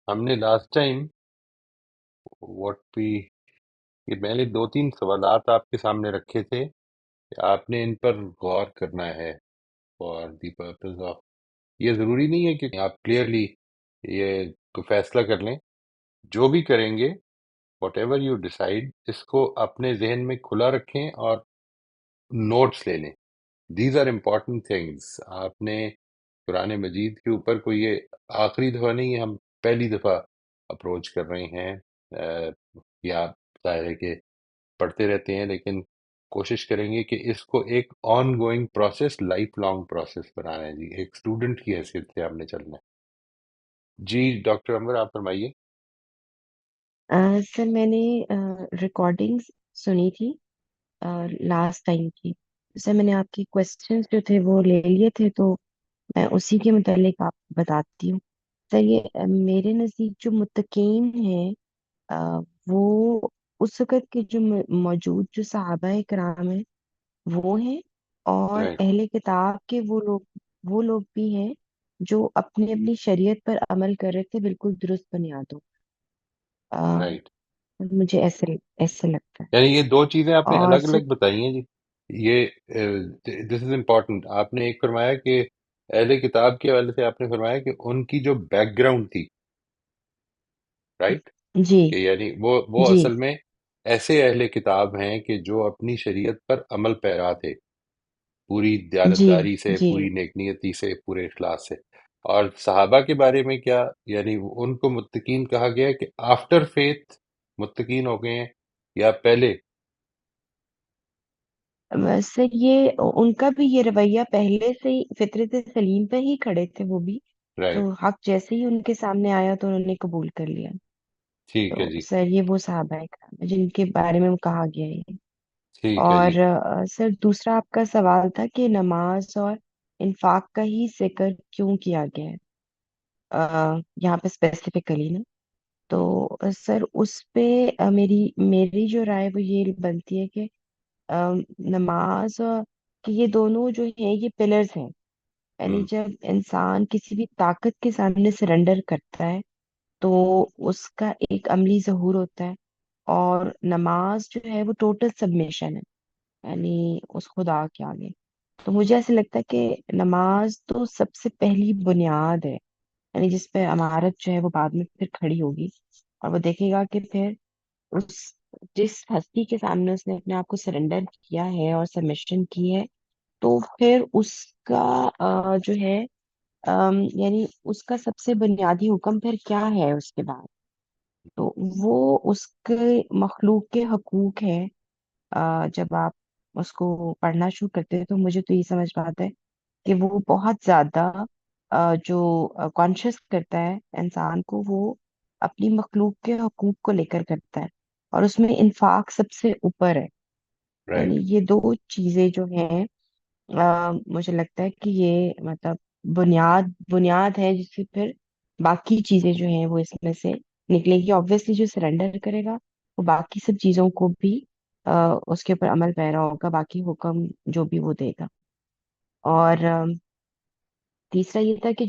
ہم نے last time what بھی یہ میں نے دو تین سوالات آپ کے سامنے رکھے تھے کہ آپ نے ان پر غور کرنا ہے فار دی پرپز آف. یہ ضروری نہیں ہے کہ آپ کلیئرلی یہ کوئی فیصلہ کر لیں. جو بھی کریں گے واٹ ایور یو ڈیسائڈ اس کو اپنے ذہن میں کھلا رکھیں اور نوٹس لے لیں. These are important things. آپ نے قرآن مجید کے اوپر کوئی یہ آخری دفعہ نہیں ہے، ہم پہلی دفعہ اپروچ کر رہے ہیں. یا ظاہر ہے کہ پڑھتے رہتے ہیں، لیکن کوشش کریں گے کہ اس کو ایک ongoing process, lifelong process بنانا ہے. جی ایک اسٹوڈنٹ کی حیثیت سے ہم نے چلنا ہے. جی ڈاکٹر انور آپ فرمائیے. سر میں نے ریکارڈنگز سنی تھی لاسٹ ٹائم کی. سر میں نے آپ کے کوشچنس جو تھے وہ لے لیے تھے، تو میں اسی کے متعلق آپ کو بتاتی ہوں. سر یہ میرے نزدیک جو متقین ہیں، آ، وہ اس وقت کے جو موجود جو صحابہ کرام ہیں وہ ہیں، اور رائٹ. اہل کتاب کے وہ لوگ بھی ہیں جو اپنی اپنی شریعت پر عمل کر رہے تھے بالکل درست بنیادوں. رائٹ. مجھے ایسے لگتا ہے. یعنی یہ دو چیزیں آپ نے اور الگ سر الگ بتائی ہیں. جی یہ دس از امپورٹنٹ. آپ نے ایک فرمایا کہ اہل کتاب کے حوالے سے آپ نے فرمایا کہ ان کی جو بیک گراؤنڈ تھی، رائٹ، جی کہ یعنی وہ جی اصل میں ایسے اہل کتاب ہیں کہ جو اپنی شریعت پر عمل پیرا تھے، پوری جی دیانتداری سے، جی پوری نیکنیتی سے، پورے اخلاص سے. اور صحابہ کے بارے میں کیا؟ یعنی ان کو متقین کہا گیا ہے کہ آفٹر فیتھ متقین ہو گئے ہیں یا پہلے؟ سر یہ ان کا بھی یہ رویہ پہلے سے ہی فطرت سلیم پہ ہی کھڑے تھے وہ بھی. رائٹ. تو حق جیسے ہی ان کے سامنے آیا تو انہوں نے قبول کر لیا. ٹھیک ہے تو جی. سر یہ وہ صحابہ کرام ہیں جن کے بارے میں کہا گیا ہے. ٹھیک ہے جی. اور سر دوسرا آپ کا سوال تھا کہ نماز اور انفاق کا ہی ذکر کیوں کیا گیا ہے یہاں پہ اسپیسیفکلی نا. تو سر اس پہ میری جو رائے وہ یہ بنتی ہے کہ نماز اور کہ یہ دونوں جو ہیں یہ پلرز ہیں. یعنی ہم، جب انسان کسی بھی طاقت کے سامنے سرنڈر کرتا ہے تو اس کا ایک عملی ظہور ہوتا ہے. اور نماز جو ہے وہ ٹوٹل سبمیشن ہے، یعنی اس خدا کے آگے. تو مجھے ایسا لگتا ہے کہ نماز تو سب سے پہلی بنیاد ہے، یعنی جس پہ عمارت جو ہے وہ بعد میں پھر کھڑی ہوگی. اور وہ دیکھے گا کہ پھر اس جس ہستی کے سامنے اس نے اپنے آپ کو سرنڈر کیا ہے اور سبمیشن کی ہے، تو پھر اس کا جو ہے یعنی اس کا سب سے بنیادی حکم پھر کیا ہے اس کے بعد. تو وہ اس کے مخلوق کے حقوق ہے. جب آپ اس کو پڑھنا شروع کرتے ہیں تو مجھے تو یہ سمجھ میں آتا ہے کہ وہ بہت زیادہ جو کانشیس کرتا ہے انسان کو، وہ اپنی مخلوق کے حقوق کو لے کر کرتا ہے، اور اس میں انفاق سب سے اوپر ہے. یعنی رائٹ. یہ دو چیزیں جو ہیں مجھے لگتا ہے کہ یہ مطلب بنیاد بنیاد ہے جس سے پھر باقی چیزیں جو ہیں وہ اس میں سے نکلیں گی. آبویسلی جو سرنڈر کرے گا وہ باقی سب چیزوں کو بھی اس کے اوپر عمل پیرا ہوگا، باقی حکم جو بھی وہ دے گا. اور تیسرا یہ تھا کہ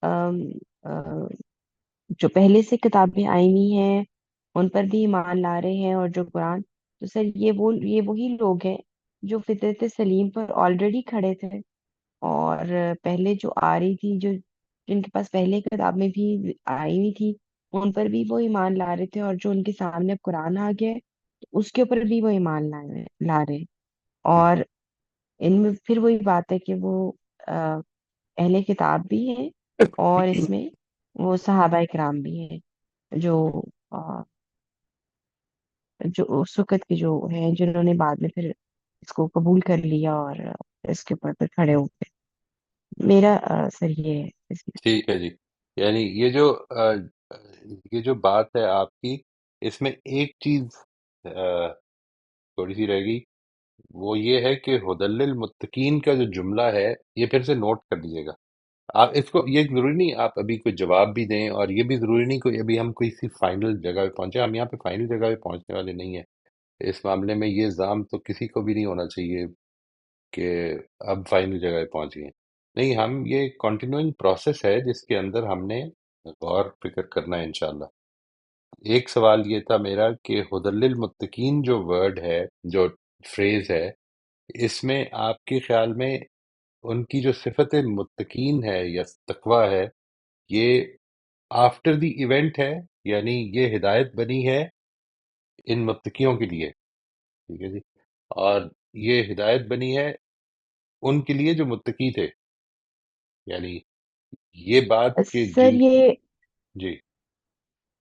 آم، آ، جو پہلے سے کتابیں آئی ہوئی ہیں ان پر بھی ایمان لا رہے ہیں، اور جو قرآن. تو سر یہ وہی لوگ ہیں جو فطرت سلیم پر آلریڈی کھڑے تھے، اور پہلے جو آ رہی تھی، جن کے پاس پہلے کتابیں بھی آئی ہوئی تھی ان پر بھی وہ ایمان لا رہے تھے، اور جو ان کے سامنے اب قرآن آ گیا ہے تو اس کے اوپر بھی وہ ایمان لا رہے ہیں. اور ان میں پھر وہی بات ہے کہ وہ اہل کتاب بھی ہیں، اور اس میں وہ صحابہ کرام بھی ہیں جو آ، جو اس وقت کے جو ہیں جنہوں نے بعد میں پھر اس کو قبول کر لیا اور اس کے اوپر پھر کھڑے ہو گئے. میرا سر یہ ہے اس میں. ٹھیک ہے جی. یعنی یہ جو بات ہے آپ کی، اس میں ایک چیز تھوڑی سی رہ گئی. وہ یہ ہے کہ ہدل للمتقین کا جو جملہ ہے یہ پھر سے نوٹ کر لیجیے گا. آپ اس کو، یہ ضروری نہیں آپ ابھی کوئی جواب بھی دیں، اور یہ بھی ضروری نہیں کوئی ابھی ہم کوئی سی فائنل جگہ پہ پہنچے. ہم یہاں پہ فائنل جگہ پہ پہنچنے والے نہیں ہیں. اس معاملے میں یہ الزام تو کسی کو بھی نہیں ہونا چاہیے کہ اب فائنل جگہ پہ پہنچ گئے. نہیں، ہم یہ کنٹینیوئنگ پروسیس ہے جس کے اندر ہم نے غور فکر کرنا ہے انشاءاللہ۔ ایک سوال یہ تھا میرا کہ ہدل للمتقین جو ورڈ ہے، جو فریز ہے، اس میں آپ کے خیال میں ان کی جو صفت متقین ہے یا تقوی ہے، یہ آفٹر دی ایونٹ ہے، یعنی یہ ہدایت بنی ہے ان متقیوں کے لیے، ٹھیک ہے جی، اور یہ ہدایت بنی ہے ان کے لیے جو متقی تھے، یعنی یہ بات کہ سر جن یہ جی،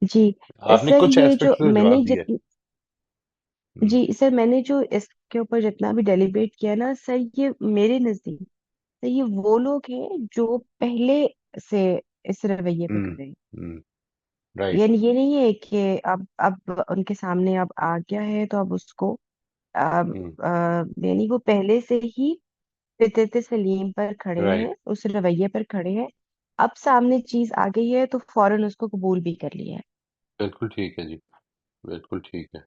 جی آپ نے سر کچھ یہ جو ایسپیکٹس کا میں نے جواب دیا ہے۔ جی سر میں نے جو اس کے اوپر جتنا بھی ڈیلیبریٹ کیا نا سر، یہ میرے نزدیک سر یہ وہ لوگ ہیں جو پہلے سے اس رویے پہ ہوں کھڑے ہیں. ہوں رائٹ یعنی یہ نہیں ہے کہ اب ان کے سامنے اب آ گیا ہے تو اب اس کو اب ہوں یعنی وہ پہلے سے ہی فطرت سلیم پر کھڑے رائٹ ہیں، اس رویے پر کھڑے ہیں. اب سامنے چیز آ گئی ہے تو فوراً اس کو قبول بھی کر لیا ہے. بالکل ٹھیک ہے جی، بالکل ٹھیک ہے۔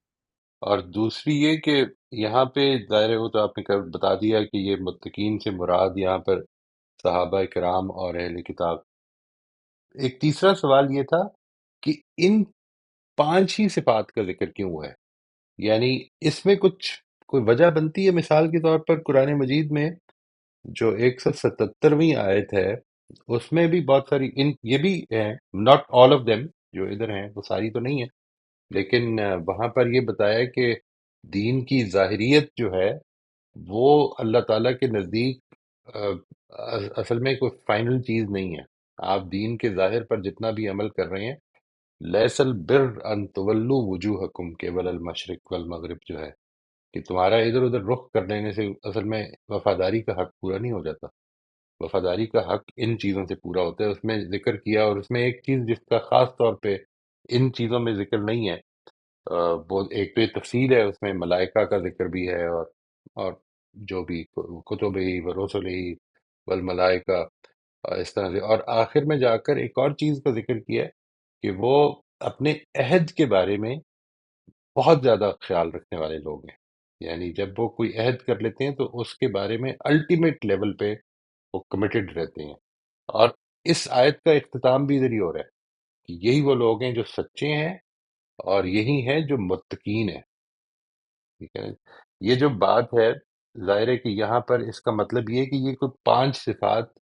اور دوسری یہ کہ یہاں پہ ظاہر ہے وہ تو آپ نے بتا دیا کہ یہ متقین سے مراد یہاں پر صحابہ کرام اور اہل کتاب۔ ایک تیسرا سوال یہ تھا کہ ان 5 ہی صفات کا ذکر کیوں ہے؟ یعنی اس میں کچھ کوئی وجہ بنتی ہے؟ مثال کے طور پر قرآن مجید میں جو 177ویں آیت ہے، اس میں بھی بہت ساری یہ بھی ہیں، ناٹ آل آف دیم جو ادھر ہیں وہ ساری تو نہیں ہے، لیکن وہاں پر یہ بتایا کہ دین کی ظاہریت جو ہے وہ اللہ تعالیٰ کے نزدیک آ، اصل میں کوئی فائنل چیز نہیں ہے۔ آپ دین کے ظاہر پر جتنا بھی عمل کر رہے ہیں، لیس البر ان تولوا وجوہکم قبل المشرق والمغرب، جو ہے کہ تمہارا ادھر ادھر رخ کر لینے سے اصل میں وفاداری کا حق پورا نہیں ہو جاتا۔ وفاداری کا حق ان چیزوں سے پورا ہوتا ہے، اس میں ذکر کیا، اور اس میں ایک چیز جس کا خاص طور پہ ان چیزوں میں ذکر نہیں ہے، وہ ایک تو یہ تفصیل ہے، اس میں ملائکہ کا ذکر بھی ہے، اور جو بھی کتب ہی و رسل ہی والملائکہ، اس طرح سے، اور آخر میں جا کر ایک اور چیز کا ذکر کیا ہے کہ وہ اپنے عہد کے بارے میں بہت زیادہ خیال رکھنے والے لوگ ہیں۔ یعنی جب وہ کوئی عہد کر لیتے ہیں تو اس کے بارے میں الٹیمیٹ لیول پہ وہ کمیٹڈ رہتے ہیں، اور اس آیت کا اختتام بھی ادھر ہی ہو رہا ہے کہ یہی وہ لوگ ہیں جو سچے ہیں، اور یہی ہیں جو متقین ہیں، ٹھیک ہے۔ یہ جو بات ہے، ظاہر ہے کہ یہاں پر اس کا مطلب یہ ہے کہ یہ کوئی 5 صفات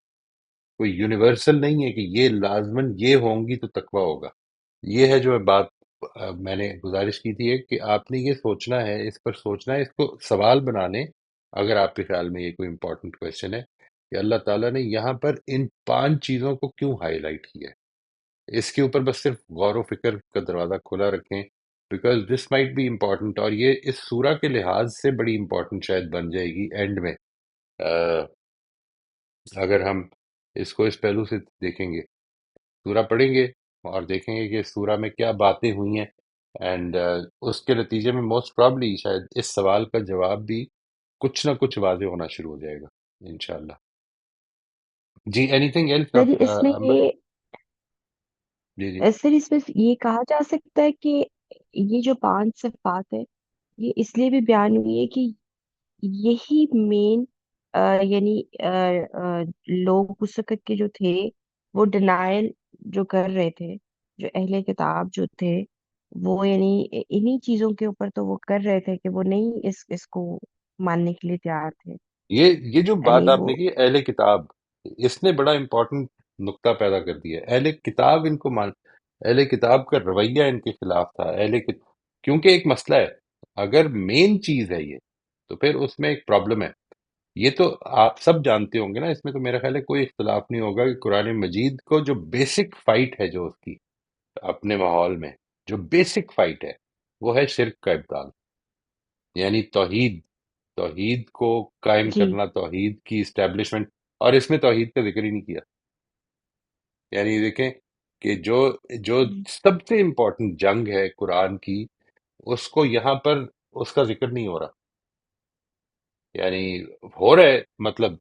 کوئی یونیورسل نہیں ہے کہ یہ لازماً یہ ہوں گی تو تقوی ہوگا۔ یہ ہے جو بات میں نے گزارش کی تھی کہ آپ نے یہ سوچنا ہے، اس پر سوچنا ہے، اس کو سوال بنانے، اگر آپ کے خیال میں یہ کوئی امپورٹنٹ کویشچن ہے کہ اللہ تعالیٰ نے یہاں پر ان 5 چیزوں کو کیوں ہائی لائٹ کیا ہے، اس کے اوپر بس صرف غور و فکر کا دروازہ کھلا رکھیں، because this might be important, اور یہ اس سورہ کے لحاظ سے بڑی امپورٹنٹ شاید بن جائے گی اینڈ میں، اگر ہم اس کو اس پہلو سے دیکھیں گے، سورہ پڑھیں گے اور دیکھیں گے کہ سورہ میں کیا باتیں ہوئی ہیں، اینڈ اس کے نتیجے میں موسٹ پرابلی شاید اس سوال کا جواب بھی کچھ نہ کچھ واضح ہونا شروع ہو جائے گا انشاءاللہ۔ جی، اینی تھنگ ایلس سر آپ اس میں امبر؟ جی جی سر اس میں یہ کہا جا سکتا ہے کہ یہ جو 5 صفات ہے یہ اس لیے بھی بیان ہوئی ہے کہ یہی مین یعنی لوگ اس وقت کے جو تھے وہ ڈینائل جو کر رہے تھے، جو اہل کتاب جو تھے وہ یعنی انہی چیزوں کے اوپر تو وہ کر رہے تھے کہ وہ نہیں اس کو ماننے کے لیے تیار تھے. یہ جو بات یعنی آپ وہ نے کی اہل کتاب، اس نے بڑا امپورٹنٹ نقطہ پیدا کر دیا ہے۔ اہل کتاب ان کو اہل کتاب کا رویہ ان کے خلاف تھا، کیونکہ ایک مسئلہ ہے، اگر مین چیز ہے یہ تو پھر اس میں ایک پرابلم ہے۔ یہ تو آپ سب جانتے ہوں گے نا، اس میں تو میرا خیال ہے کوئی اختلاف نہیں ہوگا کہ قرآن مجید کو جو بیسک فائٹ ہے جو اس کی اپنے ماحول میں جو بیسک فائٹ ہے وہ ہے شرک کا ابطال، یعنی توحید، توحید کو قائم جی کرنا، توحید کی اسٹیبلشمنٹ، اور اس میں توحید کا ذکر ہی نہیں کیا۔ یعنی دیکھیں کہ جو سب سے امپورٹنٹ جنگ ہے قرآن کی، اس کو یہاں پر اس کا ذکر نہیں ہو رہا، یعنی ہو رہا ہے مطلب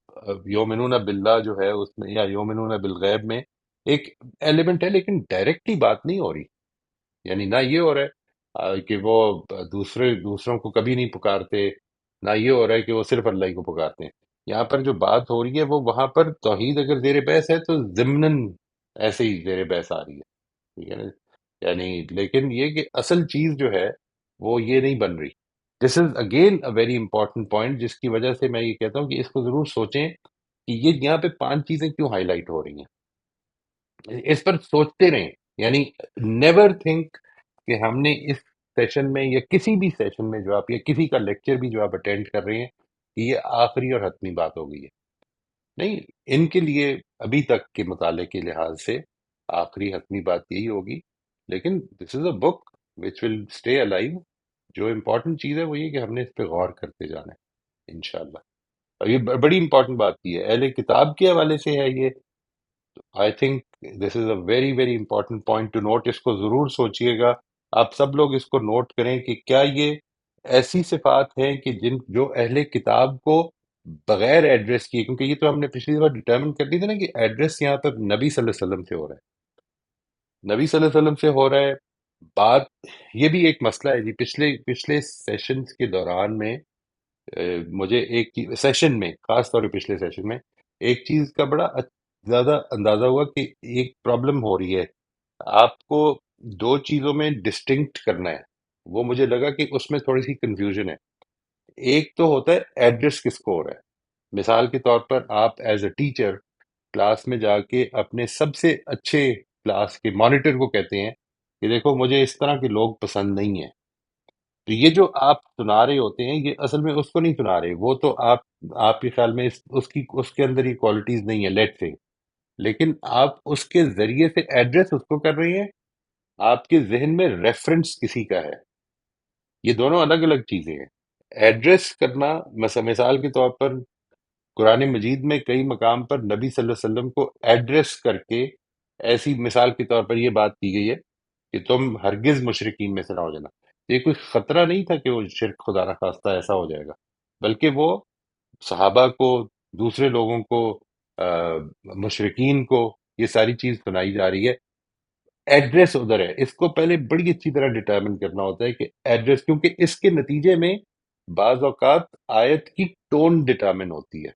یومنون باللہ جو ہے اس میں، یا یومنون بالغیب میں ایک ایلیمنٹ ہے، لیکن ڈائریکٹلی بات نہیں ہو رہی۔ یعنی نہ یہ ہو رہا ہے کہ وہ دوسروں کو کبھی نہیں پکارتے، نہ یہ ہو رہا ہے کہ وہ صرف اللہ ہی کو پکارتے ہیں۔ یہاں پر جو بات ہو رہی ہے وہ وہاں پر توحید اگر زیر بحث ہے تو ضمناً ایسے ہی زیر بحث آ رہی ہے۔ ٹھیک ہے نا؟ یعنی لیکن یہ کہ اصل چیز جو ہے وہ یہ نہیں بن رہی. This is again a very important point, جس کی وجہ سے میں یہ کہتا ہوں کہ اس کو ضرور سوچیں کہ یہ یہاں پہ 5 چیزیں کیوں ہائی لائٹ ہو رہی ہیں، اس پر سوچتے رہیں. یعنی نیور تھنک کہ ہم نے اس سیشن میں یا کسی بھی سیشن میں جو آپ یا کسی کا لیکچر بھی جو آپ اٹینڈ کر رہے ہیں کہ یہ آخری اور حتمی بات ہو گئی ہے. نہیں، ان کے لیے ابھی تک کے مطالعے کے لحاظ سے آخری حتمی بات یہی ہوگی. لیکن دس is a book which will stay alive. جو امپورٹنٹ چیز ہے وہ یہ کہ ہم نے اس پہ غور کرتے جانا ہے انشاءاللہ. اور یہ بڑی امپورٹنٹ بات کی ہے اہل کتاب کے حوالے سے ہے یہ. I think this is a very very important point to note. اس کو ضرور سوچئے گا. آپ سب لوگ اس کو نوٹ کریں کہ کیا یہ ایسی صفات ہیں کہ جن جو اہل کتاب کو بغیر ایڈریس کیے، کیونکہ یہ تو ہم نے پچھلی دفعہ ڈٹرمن کر لی تھی نا کہ ایڈریس یہاں پر نبی صلی اللہ علیہ وسلم سے ہو رہا ہے، نبی صلی اللہ علیہ وسلم سے ہو رہا ہے. بات یہ بھی ایک مسئلہ ہے جی. پچھلے سیشنز کے دوران میں مجھے ایک سیشن میں، خاص طور پہ پچھلے سیشن میں ایک چیز کا بڑا زیادہ اندازہ ہوا کہ ایک پرابلم ہو رہی ہے. آپ کو دو چیزوں میں ڈسٹنکٹ کرنا ہے. وہ مجھے لگا کہ اس میں تھوڑی سی کنفیوژن ہے. ایک تو ہوتا ہے ایڈریس کس کو ہو رہا ہے. مثال کے طور پر آپ ایز اے ٹیچر کلاس میں جا کے اپنے سب سے اچھے کلاس کے مانیٹر کو کہتے ہیں کہ دیکھو مجھے اس طرح کے لوگ پسند نہیں ہیں. تو یہ جو آپ سنا رہے ہوتے ہیں یہ اصل میں اس کو نہیں سنا رہے. وہ تو آپ کے خیال میں اس کے اندر یہ کوالٹیز نہیں ہے لیٹ سے. لیکن آپ اس کے ذریعے سے ایڈریس اس کو کر رہے ہیں. آپ کے ذہن میں ریفرنس کسی کا ہے. یہ دونوں الگ الگ چیزیں ہیں. ایڈریس کرنا مثال کے طور پر قرآن مجید میں کئی مقام پر نبی صلی اللہ علیہ وسلم کو ایڈریس کر کے ایسی مثال کے طور پر یہ بات کی گئی ہے کہ تم ہرگز مشرکین میں سے نہ ہو جانا. یہ کوئی خطرہ نہیں تھا کہ وہ شرک خدا نخواستہ ایسا ہو جائے گا، بلکہ وہ صحابہ کو، دوسرے لوگوں کو، مشرکین کو یہ ساری چیز سنائی جا رہی ہے. ایڈریس ادھر ہے. اس کو پہلے بڑی اچھی طرح ڈٹرمن کرنا ہوتا ہے کہ ایڈریس، کیونکہ اس کے نتیجے میں بعض اوقات آیت کی ٹون ڈٹرمن ہوتی ہے.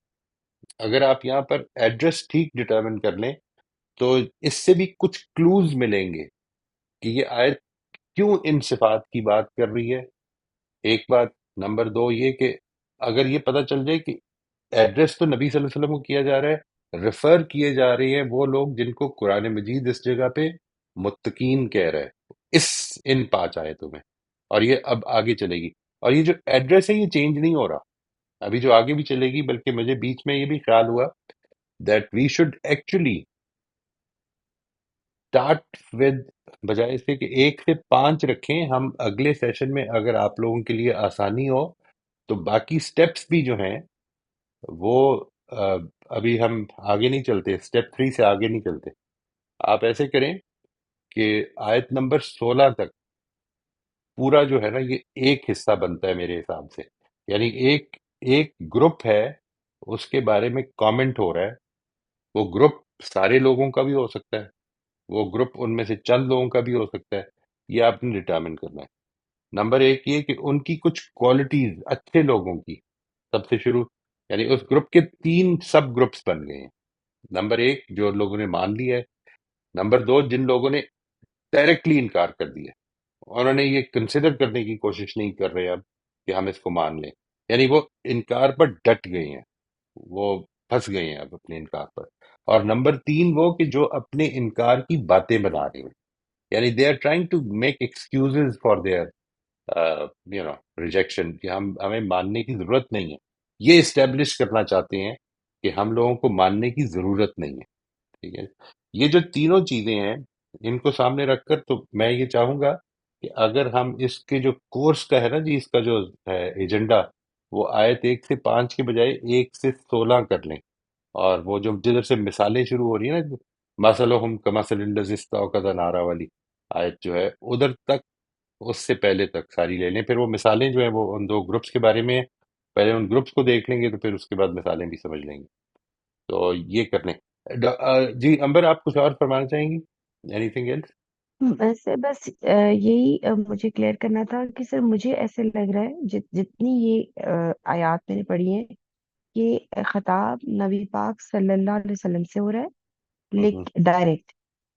اگر آپ یہاں پر ایڈریس ٹھیک ڈٹرمن کر لیں تو اس سے بھی کچھ کلوز ملیں گے کہ یہ آیت کیوں ان صفات کی بات کر رہی ہے. ایک بات. نمبر دو یہ کہ اگر یہ پتہ چل جائے کہ ایڈریس تو نبی صلی اللہ علیہ وسلم کو کیا جا رہا ہے، ریفر کیے جا رہے ہیں وہ لوگ جن کو قرآن مجید اس جگہ پہ متقین کہہ رہا ہے ان 5 آیتوں میں. اور یہ اب آگے چلے گی. اور یہ جو ایڈریس ہے یہ چینج نہیں ہو رہا ابھی، جو آگے بھی چلے گی. بلکہ مجھے بیچ میں یہ بھی خیال ہوا that we should actually start with, بجائے اس کے کہ 1 سے 5 رکھیں ہم اگلے سیشن میں، اگر آپ لوگوں کے لیے آسانی ہو تو باقی سٹیپس بھی جو ہیں وہ ابھی ہم آگے نہیں چلتے، اسٹیپ 3 سے آگے نہیں چلتے. آپ ایسے کریں کہ آیت نمبر 16 تک پورا جو ہے نا یہ ایک حصہ بنتا ہے میرے حساب سے. یعنی ایک گروپ ہے، اس کے بارے میں کامنٹ ہو رہا ہے. وہ گروپ سارے لوگوں کا بھی ہو سکتا ہے، وہ گروپ ان میں سے چند لوگوں کا بھی ہو سکتا ہے. یہ آپ نے ڈٹرمن کرنا ہے. نمبر ایک یہ کہ ان کی کچھ کوالٹیز اچھے لوگوں کی سب سے شروع، یعنی اس گروپ کے 3 سب گروپس بن گئے ہیں. نمبر ایک جو لوگوں نے مان لیا ہے. نمبر دو جن لوگوں نے ڈائریکٹلی انکار کر دیا، انہوں نے یہ کنسیڈر کرنے کی کوشش نہیں کر رہے اب کہ ہم اس کو مان لیں. یعنی وہ انکار پر ڈٹ گئے ہیں، وہ پھنس گئے ہیں اب اپنے انکار پر. اور نمبر 3 وہ کہ جو اپنے انکار کی باتیں بنا رہے ہیں. یعنی they are trying to make excuses for their rejection, کہ ہمیں ماننے کی ضرورت نہیں ہے. یہ اسٹیبلش کرنا چاہتے ہیں کہ ہم لوگوں کو ماننے کی ضرورت نہیں ہے. ٹھیک ہے. یہ جو تینوں چیزیں ہیں ان کو سامنے رکھ کر تو میں یہ چاہوں گا کہ اگر ہم اس کے جو کورس کا ہے نا جی، اس کا جو ہے ایجنڈا، وہ آیت 1 سے 5 کے بجائے 1 سے 16 کر لیں. اور وہ جو جدھر سے مثالیں شروع ہو رہی ہیں نا، مثلہم کمثل الذی استوقد نارا والی آیت جو ہے ادھر تک، اس سے پہلے تک ساری لے لیں. پھر وہ مثالیں جو ہیں وہ ان 2 گروپس کے بارے میں ہیں. پہلے ان گروپس کو دیکھ لیں گے تو پھر اس کے بعد مثالیں بھی سمجھ لیں گے. تو یہ کر لیں. جی امبر، آپ کچھ اور فرمانا چاہیں گی؟ Anything else? ویسے بس یہی مجھے کلیئر کرنا تھا کہ سر مجھے ایسے لگ رہا ہے جتنی یہ آیات میں نے پڑھی ہیں، یہ خطاب نبی پاک صلی اللہ علیہ وسلم سے ہو رہا ہے، لیکن ڈائریکٹ.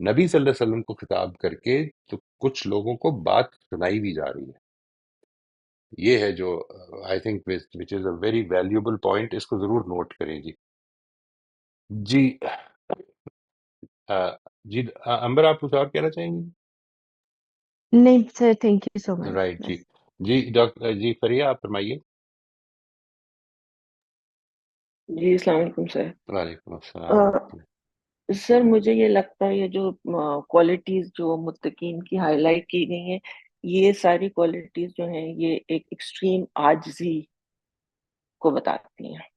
نبی صلی اللہ علیہ وسلم کو خطاب کر کے تو کچھ لوگوں کو بات سنائی بھی جا رہی ہے. یہ ہے جو I think which is a very valuable point. اس کو ضرور نوٹ کریں جی. جی جی امبر آپ کچھ اور کہنا چاہیں گے؟ نہیں sir, thank you so much right جی. بس. جی ڈاکٹر جی فریہ آپ فرمائیے. جی السلام علیکم سر. وعلیکم السلام ورحمۃ اللہ. سر مجھے یہ لگتا ہے یہ جو کوالٹیز جو متقین کی ہائی لائٹ کی گئی ہیں، یہ ساری کوالٹیز جو ہیں یہ ایک ایکسٹریم عاجزی کو بتاتی ہیں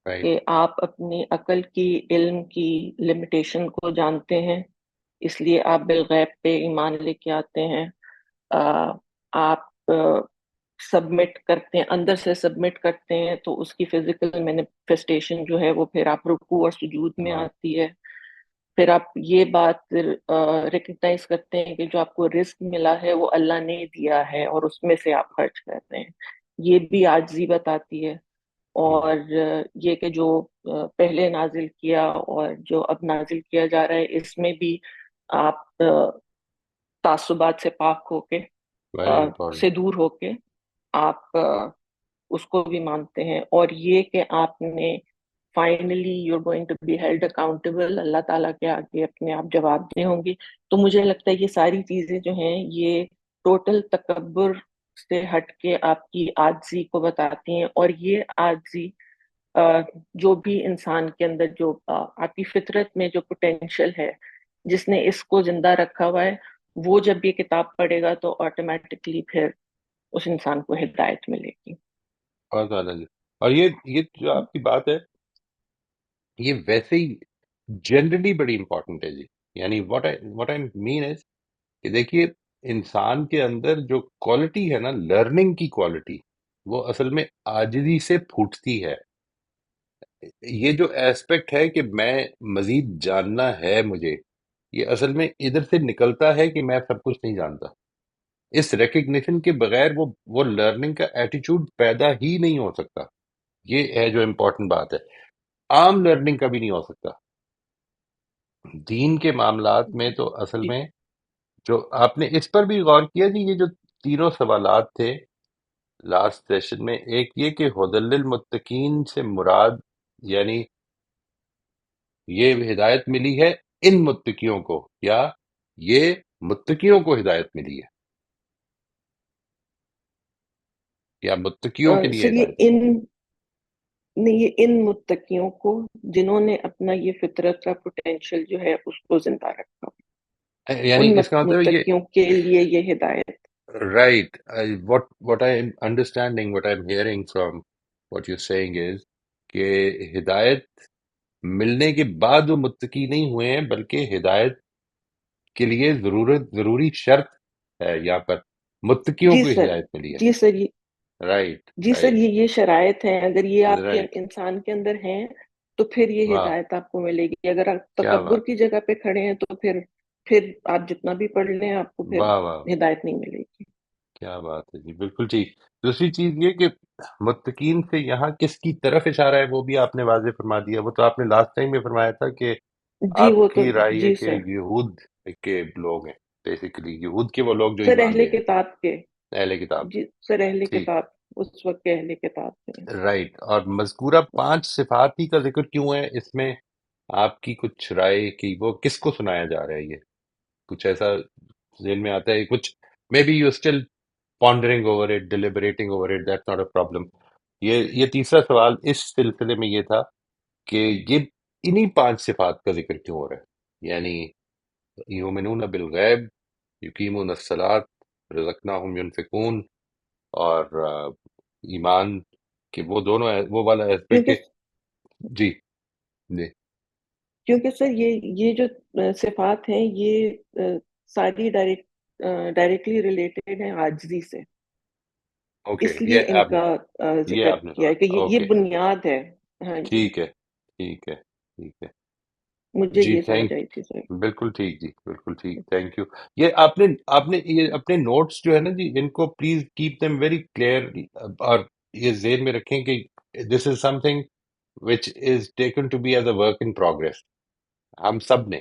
رائٹ. کہ آپ اپنی عقل کی، علم کی لمیٹیشن کو جانتے ہیں، اس لیے آپ بالغیب پہ ایمان لے کے آتے ہیں. آپ سبمٹ کرتے ہیں، اندر سے سبمٹ کرتے ہیں تو اس کی فزیکل مینیفیسٹیشن جو ہے وہ پھر آپ رکوع اور سجود میں ہاں آتی ہے. پھر آپ یہ بات ریکگنائز کرتے ہیں کہ جو آپ کو رزق ملا ہے وہ اللہ نے دیا ہے اور اس میں سے آپ خرچ کرتے ہیں. یہ بھی عاجزی بتاتی ہے. اور یہ کہ جو پہلے نازل کیا اور جو اب نازل کیا جا رہا ہے اس میں بھی آپ تعصبات سے پاک ہو کے، ویری امپورٹنٹ. سے دور ہو کے آپ اس کو بھی مانتے ہیں. اور یہ کہ آپ نے finally you are going to be held accountable, اللہ تعالیٰ کے آگے اپنے آپ جواب دہ ہوں گی. تو مجھے لگتا ہے یہ ساری چیزیں جو ہیں یہ ٹوٹل تکبر سے ہٹ کے آپ کی عاجزی کو بتاتی ہیں. اور یہ عاجزی جو بھی انسان کے اندر جو آپ کی فطرت میں جو پوٹینشل ہے، جس نے اس کو زندہ رکھا ہوا ہے، وہ جب یہ کتاب پڑھے گا تو آٹومیٹکلی پھر اس انسان کو ہدایت ملے گی. بہت زیادہ جی. اور یہ جو آپ کی بات ہے یہ ویسے ہی جنرلی بڑی امپورٹنٹ ہے جی. یعنی واٹ آئی مین از کہ دیکھیے انسان کے اندر جو کوالٹی ہے نا، لرننگ کی کوالٹی، وہ اصل میں عاجزی سے پھوٹتی ہے. یہ جو ایسپیکٹ ہے کہ میں مزید جاننا ہے مجھے، یہ اصل میں ادھر سے نکلتا ہے کہ میں سب کچھ نہیں جانتا. اس ریکگنیشن کے بغیر وہ لرننگ کا ایٹیچیوڈ پیدا ہی نہیں ہو سکتا. یہ ہے جو امپورٹنٹ بات ہے. عام لرننگ کا بھی نہیں ہو سکتا. دین کے معاملات میں تو اصل جی میں جو آپ نے اس پر بھی غور کیا جی، یہ جو تینوں سوالات تھے لاسٹ سیشن میں، ایک یہ کہ ہدل للمتقین سے مراد یعنی یہ ہدایت ملی ہے ان متقیوں کو، یا یہ متقیوں کو ہدایت ملی ہے، یا متقیوں کے لیے سر یہ ہدایت ملی نہیں، یہ ان متقیوں کو جنہوں نے اپنا یہ فطرت کا پوٹینشیل جو ہے اس کو زندہ رکھا، ہے. ان یعنی اس کا مطلب یہ متقیوں کے لیے یہ ہدایت. Right. what I am understanding, what I'm hearing from what you're saying is کہ ہدایت ملنے کے بعد وہ متقی نہیں ہوئے ہیں، بلکہ ہدایت کے لیے ضروری شرط ہے یہاں پر متقیوں جی کو سر. ہدایت ملی ہے. جی سر یہ رائٹ جی سر رائٹ یہ شرائط ہیں، اگر یہ آپ کے رائٹ. انسان کے اندر ہیں تو پھر یہ واہ، ہدایت آپ کو ملے گی. اگر آپ کیا تکبر بات، کی جگہ پہ کھڑے ہیں تو پھر آپ جتنا بھی پڑھ لیں آپ کو پھر واہ واہ، ہدایت نہیں ملے گی. کیا بات ہے جی. بالکل ٹھیک. دوسری چیز یہ کہ متقین سے یہاں کس کی طرف اشارہ ہے وہ بھی آپ نے واضح فرما دیا. وہ تو آپ نے لاسٹ ٹائم میں فرمایا تھا کہ جی آپ وہ تو کی رائے یہ جی کہ سر. یہود کے لوگ ہیں، بیسیکلی یہود کے وہ لوگ جو سر ایمان اہل لے آئے کتاب کے. تھے، اہل کتاب. جی سر اہل ٹھیک. کتاب اس وقت کے اہل کتاب تھے. رائٹ. اور مذکورہ 5 صفات ہی کا ذکر کیوں ہے اس میں؟ آپ کی کچھ رائے کہ وہ کس کو سنایا جا رہا ہے؟ یہ کچھ ایسا ذہن میں آتا ہے کچھ؟ Maybe you still pondering over it, deliberating over it, that's not a problem. یہ تیسرا سوال اس سلسلے میں یہ تھا کہ یہ انہی 5 صفات کا ذکر کیوں ہو رہا ہے؟ یعنی یؤمنون بالغیب، یقیمون الصلاۃ، رزقناہم ینفقون، اور ایمان کہ وہ دونوں وہ والا ایسپیکٹ کیونکہ کہ جی جی. کیونکہ سر یہ جو صفات ہیں یہ ساری ڈائریکٹلی ریلیٹڈ ہیں عاجزی سے. اوکے. اس لیے ان کا یہ ذکر آپ نے کیا ہے کہ کہا. یہ اوکے. بنیاد ہے. ہاں جی. ٹھیک ہے ٹھیک ہے ٹھیک ہے. مجھے جی یہ تھینک. سمجھ آئی تھی سر. بالکل ٹھیک جی، بالکل ٹھیک. Thank you. یہ آپ نے یہ اپنے نوٹس جو ہے نا جی، ان کو please keep them very clear, اور یہ ذہن میں رکھیں کہ this is something which is taken to be as a work in progress. ہم سب نے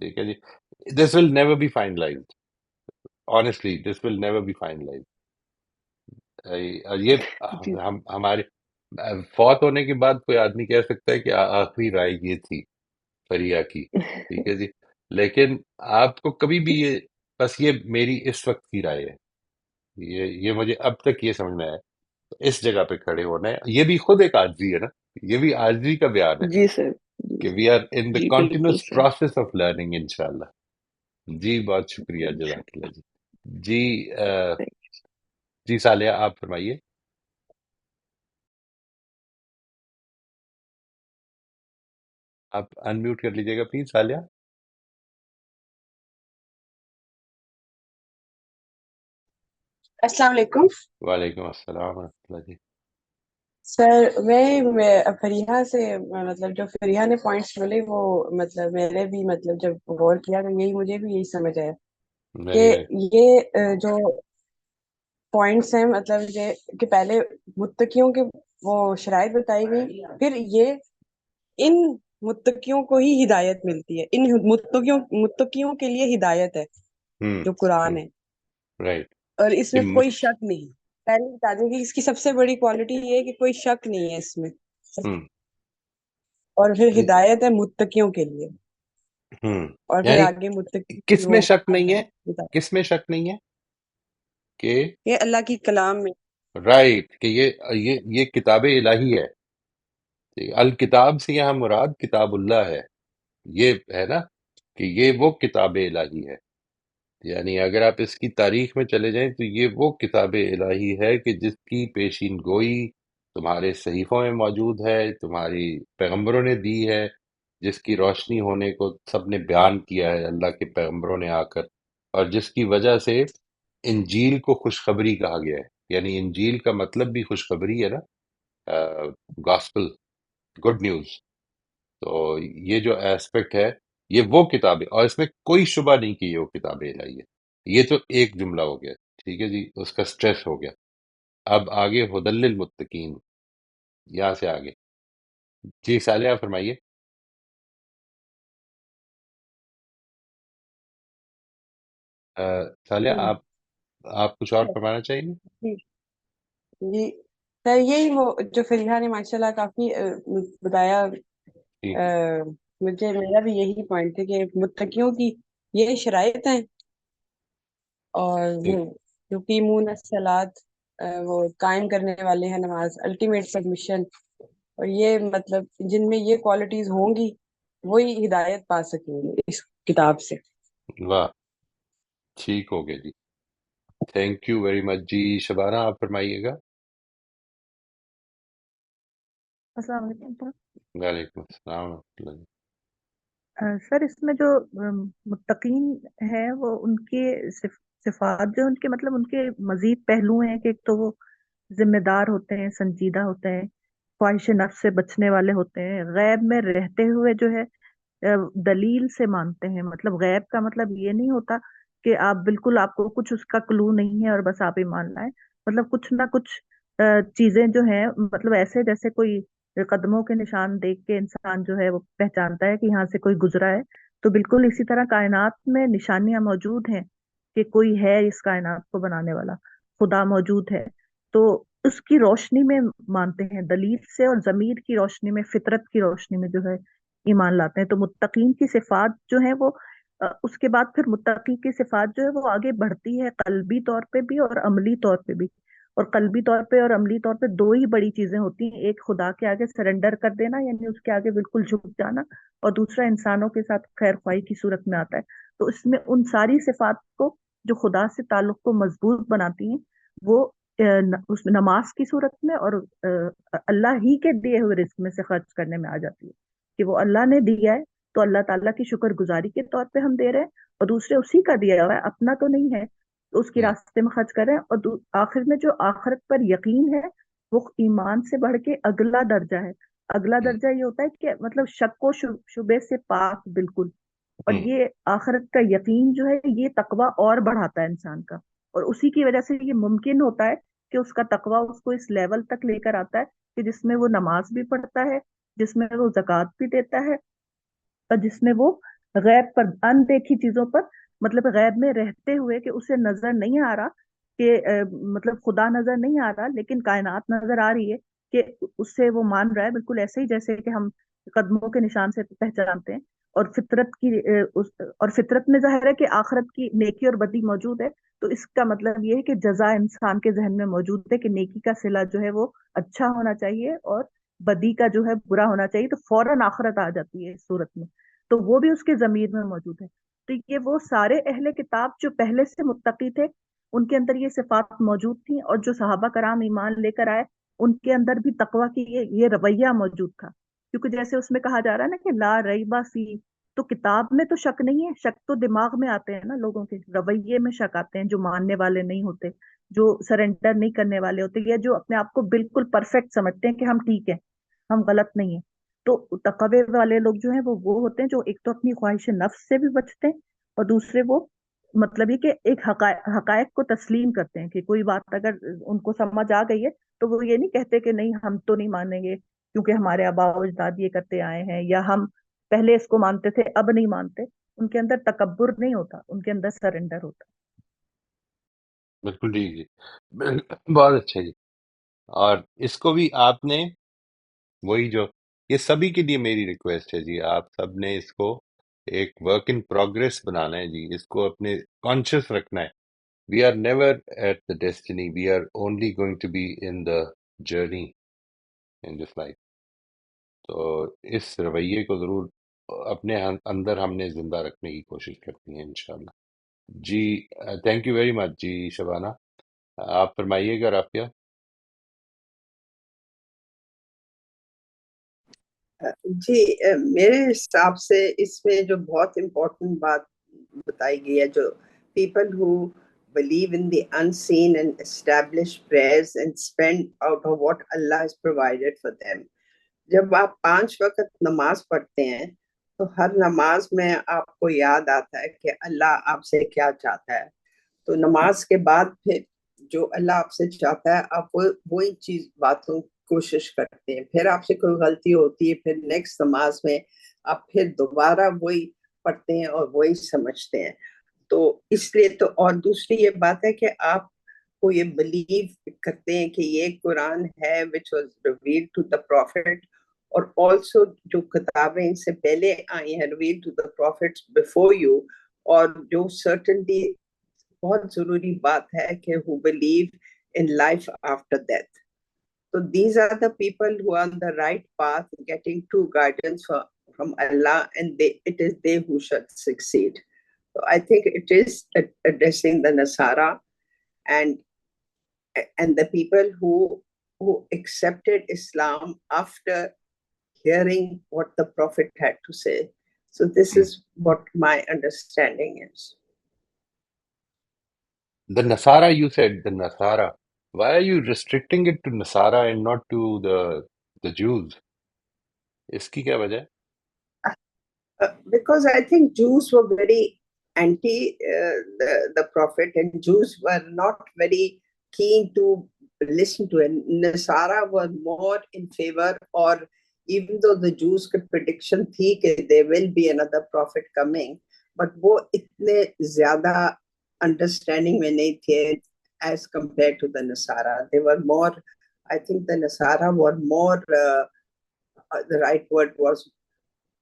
ٹھیک ہے جی. This will never be finalised. Honestly this will never be finalised. یہ جی ہم ہمارے فوت ہونے کے بعد کوئی آدمی کہہ سکتا ہے کہ آخری رائے یہ تھی فریہ کی. ٹھیک ہے جی. لیکن آپ کو کبھی بھی یہ، بس یہ میری اس وقت کی رائے ہے، یہ مجھے اب تک یہ سمجھ میں آیا. اس جگہ پہ کھڑے ہونا ہے، یہ بھی خود ایک عاجزی ہے نا، یہ بھی عاجزی کا بیان ہے جی سر، جی کہ سر، وی آر ان دا جی بالکل continuous sir. Process of learning انشاءاللہ. جی بہت شکریہ، جزاک اللہ جی. جی جی صالحہ آپ فرمائیے. آپ انمیوٹ کر لیجیے گا پلیز صالحہ. السلام علیکم وعلیکم السلام ورحمۃ اللہ جی. سر. میں فریحہ سے مطلب جو فریحہ نے پوائنٹس بولے وہ مطلب میں نے بھی مطلب جب غور کیا تو یہی مجھے بھی یہی سمجھ آیا ویری کہ نائس. یہ جو پوائنٹس ہیں مطلب یہ کہ پہلے متقیوں کے وہ شرائط بتائی گئی، پھر یہ ان متقیوں کو ہی ہدایت ملتی ہے، ان متقیوں کے لیے ہدایت ہے ہوں. جو قرآن ہے، رائٹ. اور اس میں کوئی شک نہیں. پہلے بتا دیں کہ اس کی سب سے بڑی کوالٹی یہ ہے کہ کوئی شک نہیں ہے اس میں، ہوں. اور پھر ہدایت ہے متقیوں کے لیے، ہوں. اور پھر یعنی آگے متقی کی کس میں وہ شک آتا نہیں ہے ہے، ہدایت. کس میں شک نہیں ہے کہ یہ اللہ کی کلام میں. رائٹ کہ یہ کتاب الہی ہے. الکتاب سے یہاں مراد کتاب اللہ ہے. یہ ہے نا کہ یہ وہ کتاب الہی ہے. یعنی اگر آپ اس کی تاریخ میں چلے جائیں تو یہ وہ کتاب الہی ہے کہ جس کی پیشین گوئی تمہارے صحیفوں میں موجود ہے، تمہاری پیغمبروں نے دی ہے، جس کی روشنی ہونے کو سب نے بیان کیا ہے اللہ کے پیغمبروں نے آ کر، اور جس کی وجہ سے انجیل کو خوشخبری کہا گیا ہے. یعنی انجیل کا مطلب بھی خوشخبری ہے نا، گاسپل، گڈ نیوز. تو یہ جو ایسپیکٹ ہے یہ وہ کتاب ہے، اور اس میں کوئی شبہ نہیں کہ یہ وہ کتاب الہی ہے. یہ تو ایک جملہ ہو گیا. ٹھیک ہے جی، اس کا سٹریس ہو گیا. اب آگے ہدل للمتقین، یہاں سے آگے. جی صالحہ فرمائیے. صالحہ آپ کچھ اور فرمانا چاہیں گے؟ جی جی سر، یہی وہ جو فریحہ نے ماشاء اللہ کافی بتایا. جی مجھے میرا بھی یہی پوائنٹ تھا کہ متقیوں کی یہ شرائط ہیں، اور جی جو قیمون الصلاۃ، وہ قائم کرنے والے ہیں نماز، الٹیمیٹ سبمیشن، اور یہ مطلب جن میں یہ کوالٹیز ہوں گی وہی ہدایت پا سکیں گے اس کتاب سے. واہ، ٹھیک ہو گیا جی. Thank you very much. جی شبانہ آپ فرمائیے گا. السلام علیکم سر. وعلیکم السلام ورحمۃ اللہ جی. سر اس میں جو متقین ہیں وہ ان کے صفات جو ان کے مطلب ان کے مزید پہلو ہیں کہ ایک تو وہ ذمہ دار ہوتے ہیں، سنجیدہ ہوتے ہیں، خواہش نفس سے بچنے والے ہوتے ہیں، غیب میں رہتے ہوئے جو ہے دلیل سے مانتے ہیں. مطلب غیب کا مطلب یہ نہیں ہوتا کہ آپ بالکل آپ کو کچھ اس کا کلو نہیں ہے اور بس آپ ہی مان لائیں. مطلب کچھ نہ کچھ چیزیں جو ہیں مطلب ایسے جیسے کوئی قدموں کے نشان دیکھ کے انسان جو ہے وہ پہچانتا ہے کہ یہاں سے کوئی گزرا ہے، تو بالکل اسی طرح کائنات میں نشانیاں موجود ہیں کہ کوئی ہے اس کائنات کو بنانے والا، خدا موجود ہے. تو اس کی روشنی میں مانتے ہیں، دلیل سے اور ضمیر کی روشنی میں، فطرت کی روشنی میں جو ہے ایمان لاتے ہیں. تو متقین کی صفات جو ہیں وہ اس کے بعد پھر متقی کی صفات جو ہے وہ آگے بڑھتی ہے قلبی طور پہ بھی اور عملی طور پہ بھی. اور قلبی طور پہ اور عملی طور پہ دو ہی بڑی چیزیں ہوتی ہیں، ایک خدا کے آگے سرنڈر کر دینا یعنی اس کے آگے بالکل جھک جانا، اور دوسرا انسانوں کے ساتھ خیر خواہی کی صورت میں آتا ہے. تو اس میں ان ساری صفات کو جو خدا سے تعلق کو مضبوط بناتی ہیں وہ اس نماز کی صورت میں اور اللہ ہی کے دیے ہوئے رزق میں سے خرچ کرنے میں آ جاتی ہے کہ وہ اللہ نے دیا ہے تو اللہ تعالیٰ کی شکر گزاری کے طور پہ ہم دے رہے ہیں، اور دوسرے اسی کا دیا ہوا ہے، اپنا تو نہیں ہے، تو اس کی ہوں. راستے میں خرچ کر رہے ہیں. اور آخر میں جو آخرت پر یقین ہے وہ ایمان سے بڑھ کے اگلا درجہ ہے. اگلا ہوں. درجہ یہ ہوتا ہے کہ مطلب شک و شبے سے پاک بالکل. اور ہوں. یہ آخرت کا یقین جو ہے یہ تقوی اور بڑھاتا ہے انسان کا، اور اسی کی وجہ سے یہ ممکن ہوتا ہے کہ اس کا تقوی اس کو اس لیول تک لے کر آتا ہے کہ جس میں وہ نماز بھی پڑھتا ہے، جس میں وہ زکوٰۃ بھی دیتا ہے، اور جس میں وہ غیب پر، اندیکھی چیزوں پر، مطلب غیب میں رہتے ہوئے کہ اسے نظر نہیں آ رہا، کہ مطلب خدا نظر نہیں آ رہا لیکن کائنات نظر آ رہی ہے، کہ اس سے وہ مان رہا ہے بالکل ایسے ہی جیسے کہ ہم قدموں کے نشان سے پہچانتے ہیں. اور فطرت کی اور فطرت میں ظاہر ہے کہ آخرت کی نیکی اور بدی موجود ہے. تو اس کا مطلب یہ ہے کہ جزا انسان کے ذہن میں موجود ہے کہ نیکی کا صلہ جو ہے وہ اچھا ہونا چاہیے اور بدی کا جو ہے برا ہونا چاہیے. تو فوراً آخرت آ جاتی ہے اس صورت میں، تو وہ بھی اس کے ضمیر میں موجود ہے. تو یہ وہ سارے اہل کتاب جو پہلے سے متقی تھے ان کے اندر یہ صفات موجود تھیں، اور جو صحابہ کرام ایمان لے کر آئے ان کے اندر بھی تقوی کی یہ رویہ موجود تھا. کیونکہ جیسے اس میں کہا جا رہا ہے نا کہ لا ریبا فی، تو کتاب میں تو شک نہیں ہے، شک تو دماغ میں آتے ہیں نا، لوگوں کے رویے میں شک آتے ہیں جو ماننے والے نہیں ہوتے، جو سرنڈر نہیں کرنے والے ہوتے، یا جو اپنے آپ کو بالکل پرفیکٹ سمجھتے ہیں کہ ہم ٹھیک ہیں، ہم غلط نہیں ہیں. تو تقوی والے لوگ جو ہیں وہ ہوتے ہیں جو ایک تو اپنی خواہش نفس سے بھی بچتے ہیں، اور دوسرے وہ مطلب یہ کہ ایک حقائق کو تسلیم کرتے ہیں، کہ کوئی بات اگر ان کو سمجھ آ گئی ہے تو وہ یہ نہیں کہتے کہ نہیں ہم تو نہیں مانیں گے کیونکہ ہمارے آباء و اجداد یہ کرتے آئے ہیں، یا ہم پہلے اس کو مانتے تھے اب نہیں مانتے. ان کے اندر تکبر نہیں ہوتا، ان کے اندر سرنڈر ہوتا. بالکل ٹھیک جی، بہت اچھا جی. اور اس کو بھی آپ نے وہی جو، یہ سبھی کے لیے میری ریکویسٹ ہے جی، آپ سب نے اس کو ایک ورک ان پروگرس بنانا ہے جی، اس کو اپنے کانشیس رکھنا ہے. We are never at the destiny, we are only going to be in the journey in this life. تو اس رویے کو ضرور اپنے اندر ہم نے زندہ رکھنے کی کوشش کرتی ہیں انشاءاللہ. جی تھینک یو ویری مچ جی شبانہ. آپ فرمائیے گا رافیہ. جی میرے حساب سے اس میں جو بہت امپورٹنٹ بات بتائی گئی ہے، جو people who believe in the unseen and establish prayers and spend out of what Allah has provided for them. جب آپ 5 وقت نماز پڑھتے ہیں تو ہر نماز میں آپ کو یاد آتا ہے کہ اللہ آپ سے کیا چاہتا ہے. تو نماز کے بعد پھر جو اللہ آپ سے چاہتا ہے آپ وہی چیز باتوں کوشش کرتے ہیں. پھر آپ سے کوئی غلطی ہوتی ہے، پھر نیکسٹ نماز میں آپ پھر دوبارہ وہی پڑھتے ہیں اور وہی سمجھتے ہیں. تو اس لیے تو، اور دوسری یہ بات ہے کہ آپ کو یہ بلیو کرتے ہیں کہ یہ قرآن ہے which was revealed to the prophet، اور also جو کتابیں ان سے پہلے آئی ہیں revealed to the prophets before you، اور جو certainly بہت ضروری بات ہے کہ who believe in life after death. So these are the people who are on the right path, getting true guidance from Allah, and it is they who should succeed. So I think it is addressing the Nasara and the people who accepted Islam after hearing what the Prophet had to say. So this is what my understanding is. The Nasara, you said the Nasara. Why are you restricting it to Nasara and not to the Jews? اس کی کیا وجہ ہے؟ Because I think Jews were very anti the Prophet, and Jews were not very keen to listen to it. Nasara were more in favor, or even though the Jews' prediction thi that there will be another Prophet coming, but wo itne zyada understanding mein nahi the as compared to the Nasara. They were more, I think the Nasara were more, the right word was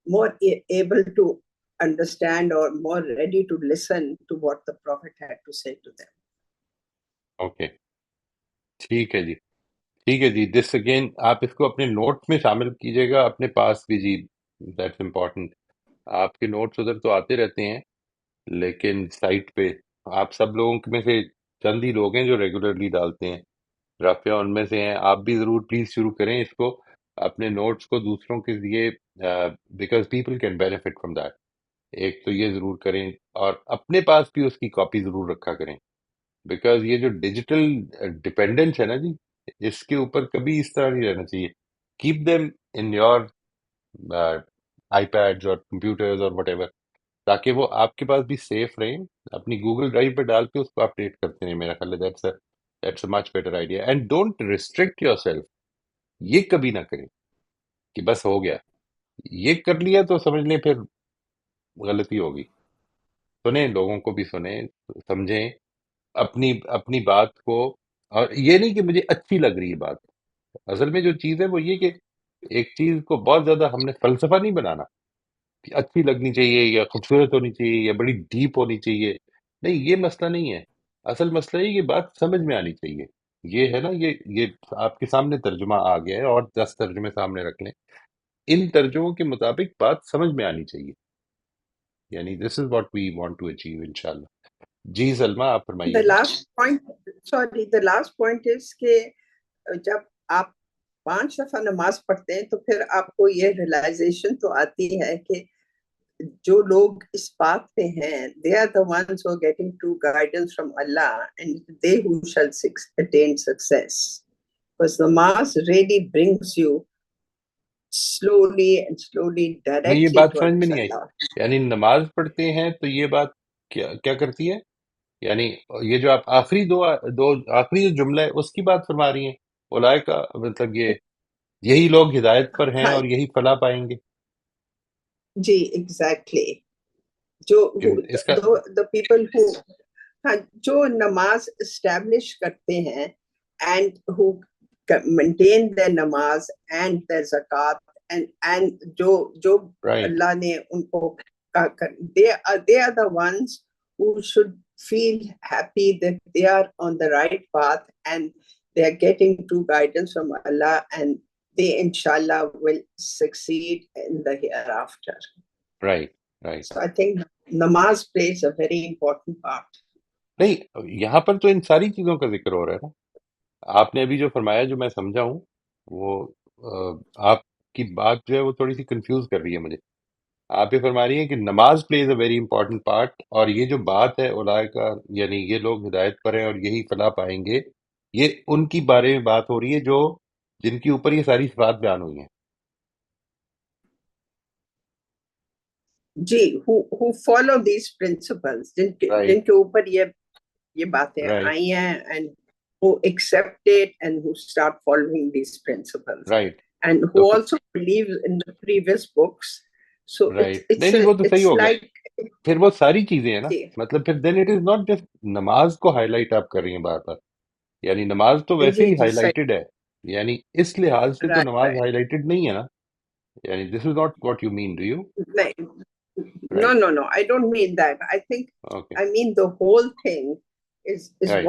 more able to understand or more ready to listen to what the Prophet had to say to them. Okay ٹھیک ہے جی، ٹھیک ہے جی. This again آپ اس کو اپنے notice میں شامل کیجیے گا اپنے پاس بھی جی، دیٹس امپورٹنٹ. آپ کے نوٹس ادھر تو آتے رہتے ہیں لیکن سائٹ پہ آپ سب لوگوں میں سے چند ہی لوگ ہیں جو ریگولرلی ڈالتے ہیں. رافیہ ان میں سے ہیں. آپ بھی ضرور پلیز شروع کریں اس کو، اپنے نوٹس کو دوسروں کے لیے، because people can benefit from that. ایک تو یہ ضرور کریں، اور اپنے پاس بھی اس کی کاپی ضرور رکھا کریں، بیکاز یہ جو ڈیجیٹل ڈپینڈنس ہے نا جی، اس کے اوپر کبھی اس طرح نہیں رہنا چاہیے. Keep them in your I pads اور کمپیوٹرز اور وٹ ایور، تاکہ وہ آپ کے پاس بھی سیف رہیں. اپنی گوگل ڈرائیو پہ ڈال کے اس کو اپڈیٹ کرتے ہیں. میرا خیال ہے that's a much better idea. And don't restrict your self. یہ کبھی نہ کریں کہ بس ہو گیا، یہ کر لیا تو سمجھ لیں پھر غلطی ہوگی. سنیں، لوگوں کو بھی سنیں، سمجھیں اپنی اپنی بات کو. اور یہ نہیں کہ مجھے اچھی لگ رہی ہے بات. اصل میں جو چیز ہے وہ یہ کہ ایک چیز کو بہت زیادہ ہم نے فلسفہ نہیں بنانا کہ اچھی لگنی چاہیے یا خوبصورت ہونی چاہیے یا بڑی ڈیپ ہونی چاہیے. نہیں، یہ مسئلہ نہیں ہے. اصل مسئلہ یہ کہ بات سمجھ میں آنی چاہیے. یہ ہے نا، یہ آپ کے سامنے ترجمہ آ گیا ہے، اور 10 ترجمے سامنے رکھ لیں. ان ترجموں کے مطابق بات سمجھ میں آنی چاہیے. یعنی this is what we want to achieve انشاءاللہ. جی سلمہ، آپ فرمائیے The God. last point, sorry, the last point is کہ جب آپ 5 دفعہ نماز پڑھتے ہیں تو پھر آپ کو یہ ریلائزیشن تو آتی ہے کہ جو لوگ اس بات پہ ہیں they are the ones who are getting true guidance from Allah and they who shall attain success, because namaz really brings you slowly and slowly میں یہ directly بات سمجھ میں towards نہیں آئی. Allah. یعنی نماز پڑھتے ہیں تو یہ بات کیا کیا کرتی ہے؟ یعنی یہ جو آپ آخری دو آخری جو جملہ ہے اس کی بات فرما رہی ہیں، اولئک کا مطلب یہی لوگ ہدایت پر ہیں ہاں اور یہی فلاح پائیں گے. جی ایگزیکٹلی. جو اس کا the people who ہاں جو نماز اسٹیبلش کرتے ہیں and who maintain their نماز and their زکوٰۃ and جو رائٹ اللہ نے ان کو they are the ones who should feel happy that they are on the right path and they are getting true guidance from Allah and they inshallah will succeed in the hereafter. Right right. So I think namaz plays a very important part. نہیں، یہاں پر تو ان ساری چیزوں کا ذکر ہو رہا ہے نا. آپ نے ابھی جو فرمایا جو میں سمجھا ہوں وہ آپ کی بات جو ہے وہ تھوڑی سی کنفیوز کر رہی ہے مجھے. آپ یہ فرما رہی ہیں کہ نماز plays a very important part, اور یہ جو بات ہے اولئک کا یعنی یہ لوگ ہدایت پر ہیں اور یہی فلاح پائیں گے، یہ ان کی بارے میں بات ہو رہی ہے جو جن کے اوپر یہ ساری صفات بیان ہوئی ہیں. جی who follow these principles right جن کے اوپر یہ باتیں رائٹ آئی ہیں and who accept it and who start following these principles right. and تو who also believe in the previous books. So right, نہیں نہیں، وہ تو صحیح it's ہو گیا. like پھر وہ ساری چیزیں ہیں نا. جی مطلب پھر then it is not just نماز کو ہائی لائٹ آپ کر رہی ہیں بار بار. یعنی نماز تو ویسے جی ہی جی ہائی صحیح. لائٹڈ ہے. یعنی اس لحاظ سے تو Right, نماز right. ہائی لائٹڈ نہیں ہے نا. یعنی this is not what you mean, do you? No, right. no, no. I don't mean that. Okay. I mean the whole thing is right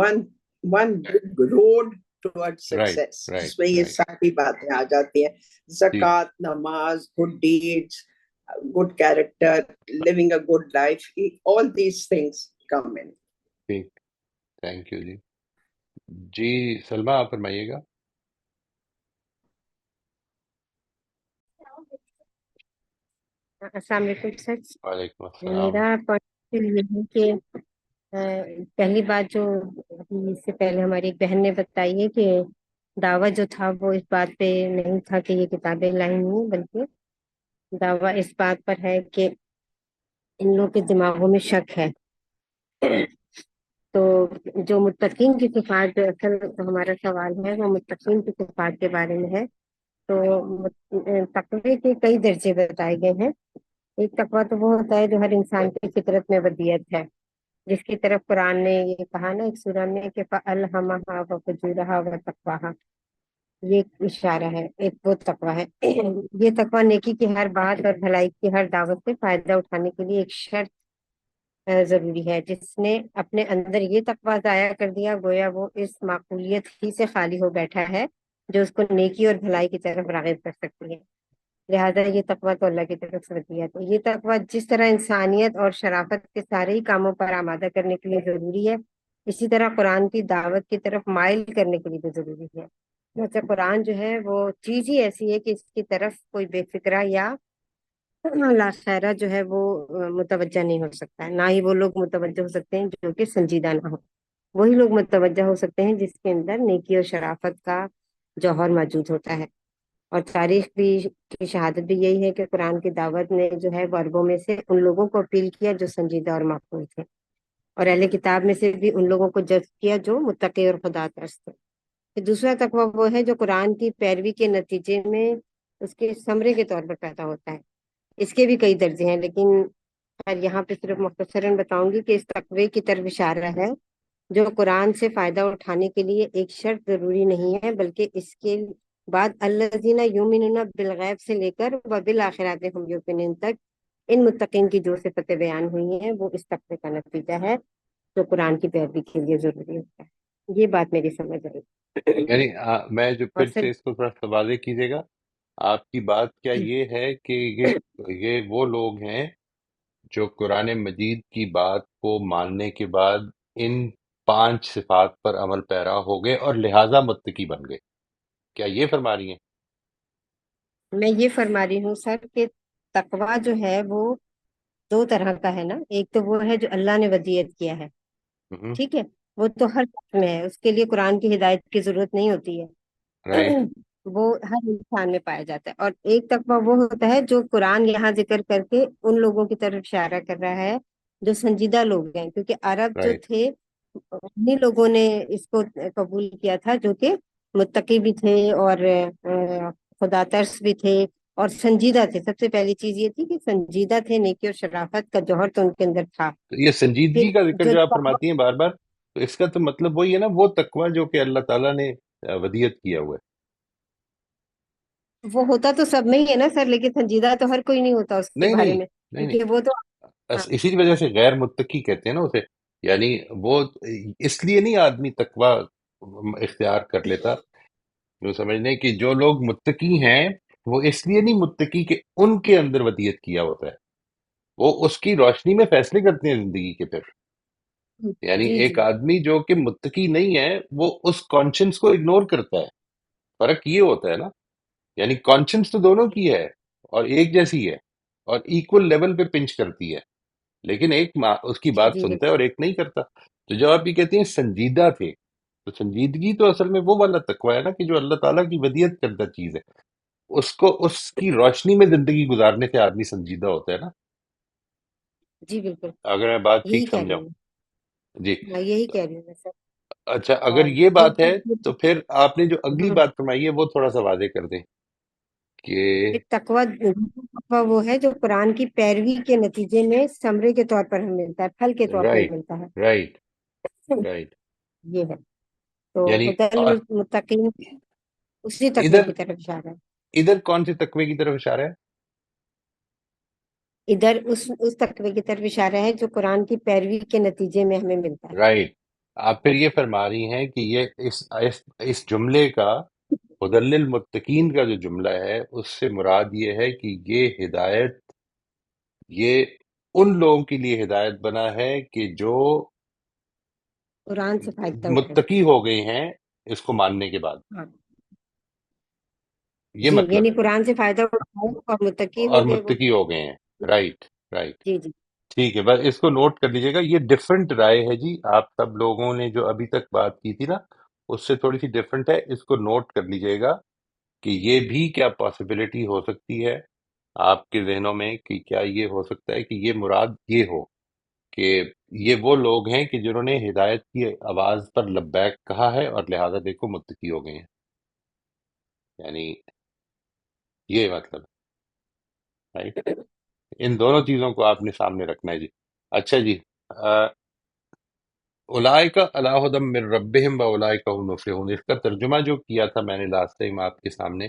one big road towards right success. Right جس میں یہ right. ساری باتیں آ جاتی ہیں. جی زکوٰۃ، نماز، good deeds, good character, living a good life. All these things come in. ٹھیک. تھینک یو جی. جی سلمہ، آپ فرمائیے گا. السلام علیکم سر. وعلیکم السلام. میرا پوائنٹ یہ ہے کہ پہلی بات جو ابھی اس سے پہلے ہماری ایک بہن نے بتائی ہے کہ دعویٰ جو تھا وہ اس بات پہ نہیں تھا کہ یہ کتابیں لائی ہیں، بلکہ دعویٰ اس بات پر ہے کہ ان لوگوں کے دماغوں میں شک ہے. تو جو متقین کی صفات، جو اصل ہمارا سوال ہے وہ متقین کی صفات کے بارے میں ہے. تو تقوی کے کئی درجے بتائے گئے ہیں. ایک تقویٰ تو وہ ہوتا ہے جو ہر انسان کی فطرت میں ودیت ہے، جس کی طرف قرآن نے یہ کہا نا ایک سورہ میں کہ فَأَلْهَمَهَا وَفُجُورَهَا وَتَقْوَاهَا. یہ ایک اشارہ ہے، ایک وہ تقویٰ ہے. یہ تقویٰ نیکی کی ہر بات اور بھلائی کی ہر دعوت سے فائدہ اٹھانے کے لیے ایک شرط ضروری ہے. جس نے اپنے اندر یہ تقویٰ ضائع کر دیا گویا وہ اس معقولیت ہی سے خالی ہو بیٹھا ہے جو اس کو نیکی اور بھلائی کی طرف راغب کر سکتی ہے. لہٰذا یہ تقویٰ تو اللہ کی طرف سے ہوتی ہے. تو یہ تقویٰ جس طرح انسانیت اور شرافت کے سارے ہی کاموں پر آمادہ کرنے کے لیے ضروری ہے، اسی طرح قرآن کی دعوت کی طرف مائل کرنے کے لیے بھی ضروری ہے. جیسے قرآن جو ہے وہ چیز ہی ایسی ہے کہ اس کی طرف کوئی بے فکرہ یا لا خیرہ جو ہے وہ متوجہ نہیں ہو سکتا ہے. نہ ہی وہ لوگ متوجہ ہو سکتے ہیں جو کہ سنجیدہ نہ ہو. وہی لوگ متوجہ ہو سکتے ہیں جس کے اندر نیکی اور شرافت کا جوہر موجود ہوتا ہے. اور تاریخ بھی کی شہادت بھی یہی ہے کہ قرآن کی دعوت نے جو ہے غربوں میں سے ان لوگوں کو اپیل کیا جو سنجیدہ اور معقول تھے، اور اہل کتاب میں سے بھی ان لوگوں کو جذب کیا جو متقی اور خدا ترس تھے. پھر دوسرا تقویٰ وہ ہے جو قرآن کی پیروی کے نتیجے میں اس کے ثمرے کے طور پر پیدا ہوتا ہے. اس کے بھی کئی درجے ہیں، لیکن خیر یہاں پہ صرف مختصراً بتاؤں گی کہ اس تقوی کی طرف اشارہ ہے جو قرآن سے فائدہ اٹھانے کے لیے ایک شرط ضروری نہیں ہے، بلکہ اس کے بعد الذین یؤمنون بالغیب سے لے کر وبالآخرۃ ہم یوقنون تک ان متقین کی جو صفتیں بیان ہوئی ہیں وہ اس تقوی کا نتیجہ ہے جو قرآن کی پیروی کے لیے ضروری ہوتا ہے۔ یہ بات میری سمجھ آئی۔ یعنی میں جو اور پھر سر سے اس کو تھوڑا سا واضح کیجیے گا، آپ کی بات کیا یہ ہے کہ یہ وہ لوگ ہیں جو قرآن مجید کی بات کو ماننے کے بعد ان 5 صفات پر عمل پیرا ہو گئے اور لہٰذا متقی بن گئے، کیا یہ فرما رہی ہیں؟ میں یہ فرما رہی ہوں سر کہ تقوی جو ہے وہ دو طرح کا ہے نا، ایک تو وہ ہے جو اللہ نے ودیت کیا ہے، ہوں، ٹھیک ہے، وہ تو ہر شخص میں ہے، اس کے لیے قرآن کی ہدایت کی ضرورت نہیں ہوتی ہے، رائٹ، وہ ہر انسان میں پایا جاتا ہے۔ اور ایک تقویٰ وہ ہوتا ہے جو قرآن یہاں ذکر کر کے ان لوگوں کی طرف اشارہ کر رہا ہے جو سنجیدہ لوگ ہیں، کیونکہ عرب جو رائٹ، تھے انہیں لوگوں نے اس کو قبول کیا تھا جو کہ متقی بھی تھے اور خدا ترس بھی تھے اور سنجیدہ تھے۔ سب سے پہلی چیز یہ تھی کہ سنجیدہ تھے، نیکی اور شرافت کا جوہر تو ان کے اندر تھا۔ تو یہ پھر سنجیدگی کا ذکر جو جو آپ فرماتی ہیں بار بار، تو اس کا تو مطلب وہی ہے نا، وہ تقویٰ جو کہ اللہ تعالیٰ نے ودیت کیا ہوا ہے۔ وہ ہوتا تو سب میں ہی ہے نا سر، لیکن سنجیدہ تو ہر کوئی نہیں ہوتا اس کے نہیں بارے نہیں میں، نہیں نہیں، کیونکہ وہ تو ہاں اسی وجہ سے غیر متقی کہتے ہیں نا اسے، یعنی وہ اس لیے نہیں آدمی تقویٰ اختیار کر لیتا، جو سمجھنے کہ جو لوگ متقی ہیں وہ اس لیے نہیں متقی کہ ان کے اندر ودیت کیا ہوتا ہے، وہ اس کی روشنی میں فیصلے کرتے ہیں زندگی کے پھر، یعنی جی ایک جی آدمی جو کہ متقی نہیں ہے وہ اس کانشنس کو اگنور کرتا ہے، فرق یہ ہوتا ہے نا، یعنی کانشنس تو دونوں کی ہے اور ایک جیسی ہے اور ایکول لیول پہ پنچ کرتی ہے، لیکن ایک اس کی جی بات جی سنتا ہے بالکل اور ایک نہیں کرتا۔ تو جب آپ یہ کہتے ہیں سنجیدہ تھے، تو سنجیدگی تو اصل میں وہ والا تقویٰ ہے نا کہ جو اللہ تعالیٰ کی ودیت کردہ چیز ہے، اس کو اس کی روشنی میں زندگی گزارنے سے آدمی سنجیدہ ہوتا ہے نا، جی بالکل اگر میں بات یہی ٹھیک کہہ رہی سمجھاؤں۔ ہوں جی، میں یہی کہہ رہی ہوں میں سر۔ اچھا اگر اور یہ جو بات ہے تو پھر آپ نے جو اگلی ہم، بات فرمائی ہے وہ تھوڑا سا واضح کر دیں کہ پھر تقویٰ وہ ہے جو قرآن کی پیروی کے نتیجے میں ثمرے کے طور پر ہمیں ملتا ہے، پھل کے طور پر رائٹ، ملتا ہے، رائٹ، رائٹ، یہ ہے۔ تو یعنی ہدى المتقین اسی تقوی ادھر کی طرف اشارہ ہے، ادھر کون سی تقوی کی طرف اشارہ ہے؟ ادھر اس تقوی کی طرف اشارہ ہے جو قرآن کی پیروی کے نتیجے میں ہمیں ملتا ہے۔ رائٹ، آپ پھر یہ فرما رہی ہیں کہ یہ اس جملے کا ہدی للمتقین کا جو جملہ ہے اس سے مراد یہ ہے کہ یہ ہدایت، یہ ان لوگوں کے لیے ہدایت بنا ہے کہ جو قرآن سے فائدہ اٹھائیں۔ متقی ہو گئے ہیں اس کو ماننے کے بعد، ہاں یہ جی، مطلب یعنی ہے، قرآن سے فائدہ اٹھائیں اور متقی اور ہو گئے وہ۔ متقی ہو گئے ہیں، رائٹ، رائٹ، جی جی ٹھیک ہے، بس اس کو نوٹ کر لیجیے گا، یہ ڈفرنٹ رائے ہے جی، آپ سب لوگوں نے جو ابھی تک بات کی تھی نا اس سے تھوڑی سی ڈفرنٹ ہے، اس کو نوٹ کر لیجیے گا کہ یہ بھی کیا پاسبلٹی ہو سکتی ہے آپ کے ذہنوں میں، کہ کیا یہ ہو سکتا ہے کہ یہ مراد یہ ہو کہ یہ وہ لوگ ہیں کہ جنہوں نے ہدایت کی آواز پر لبیک کہا ہے اور لہذا دیکھو متقی ہو گئے ہیں، یعنی یہ مطلب، رائٹ، ان دونوں چیزوں کو آپ نے سامنے رکھنا ہے جی۔ اچھا جی، اولئک علی ھدی من ربہم واولئک هم المفلحون، اس کا ترجمہ جو کیا تھا میں نے لاسٹ ٹائم آپ کے سامنے،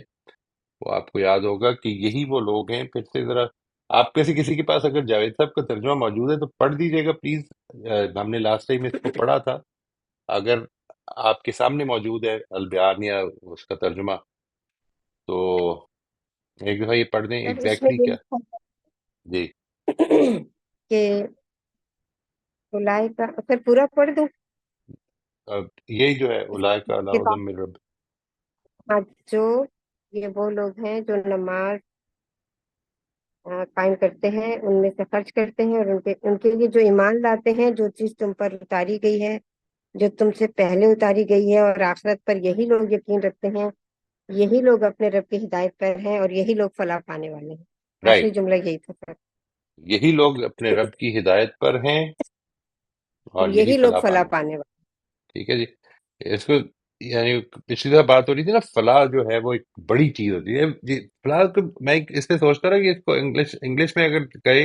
وہ آپ کو یاد ہوگا کہ یہی وہ لوگ ہیں، پھر سے ذرا آپ کسی کسی کے پاس اگر جاوید صاحب کا ترجمہ موجود ہے تو پڑھ دیجیے گا پلیز، ہم نے لاسٹ ٹائم اس کو پڑھا تھا، اگر آپ کے سامنے موجود ہے البیان یا اس کا ترجمہ تو ایک دفعہ یہ پڑھ دیں سر، اس میں ایگزیکٹلی یہ کیا۔ لکھا جی، ہے کہ اولئک کا پھر پورا پڑھ دوں اب یہی جو ہے اولئک علی ھدی کتاب؟ من رب، ہاں، جو یہ وہ لوگ ہیں جو نماز قائم کرتے ہیں، ان میں سے خرچ کرتے ہیں، اور ان کے لیے جو ایمان لاتے ہیں جو چیز تم پر اتاری گئی ہے جو تم سے پہلے اتاری گئی ہے، اور آخرت پر یہی لوگ یقین رکھتے ہیں، یہی لوگ اپنے رب کی ہدایت پر ہیں اور یہی لوگ فلاح پانے والے ہیں۔ آخری رائٹ، جملہ یہی تھا سر، یہی لوگ اپنے رب کی ہدایت پر ہیں اور اور یہی یہی لوگ فلاح فلاح پانے، پانے والے ٹھیک ہے جی، اس کو یعنی پچھلی دفعہ بات ہو رہی تھی نا، فلاح جو ہے وہ ایک بڑی چیز ہوتی ہے جی، فلاح کو میں اس پہ سوچتا رہا کہ اس کو انگلش میں اگر کہے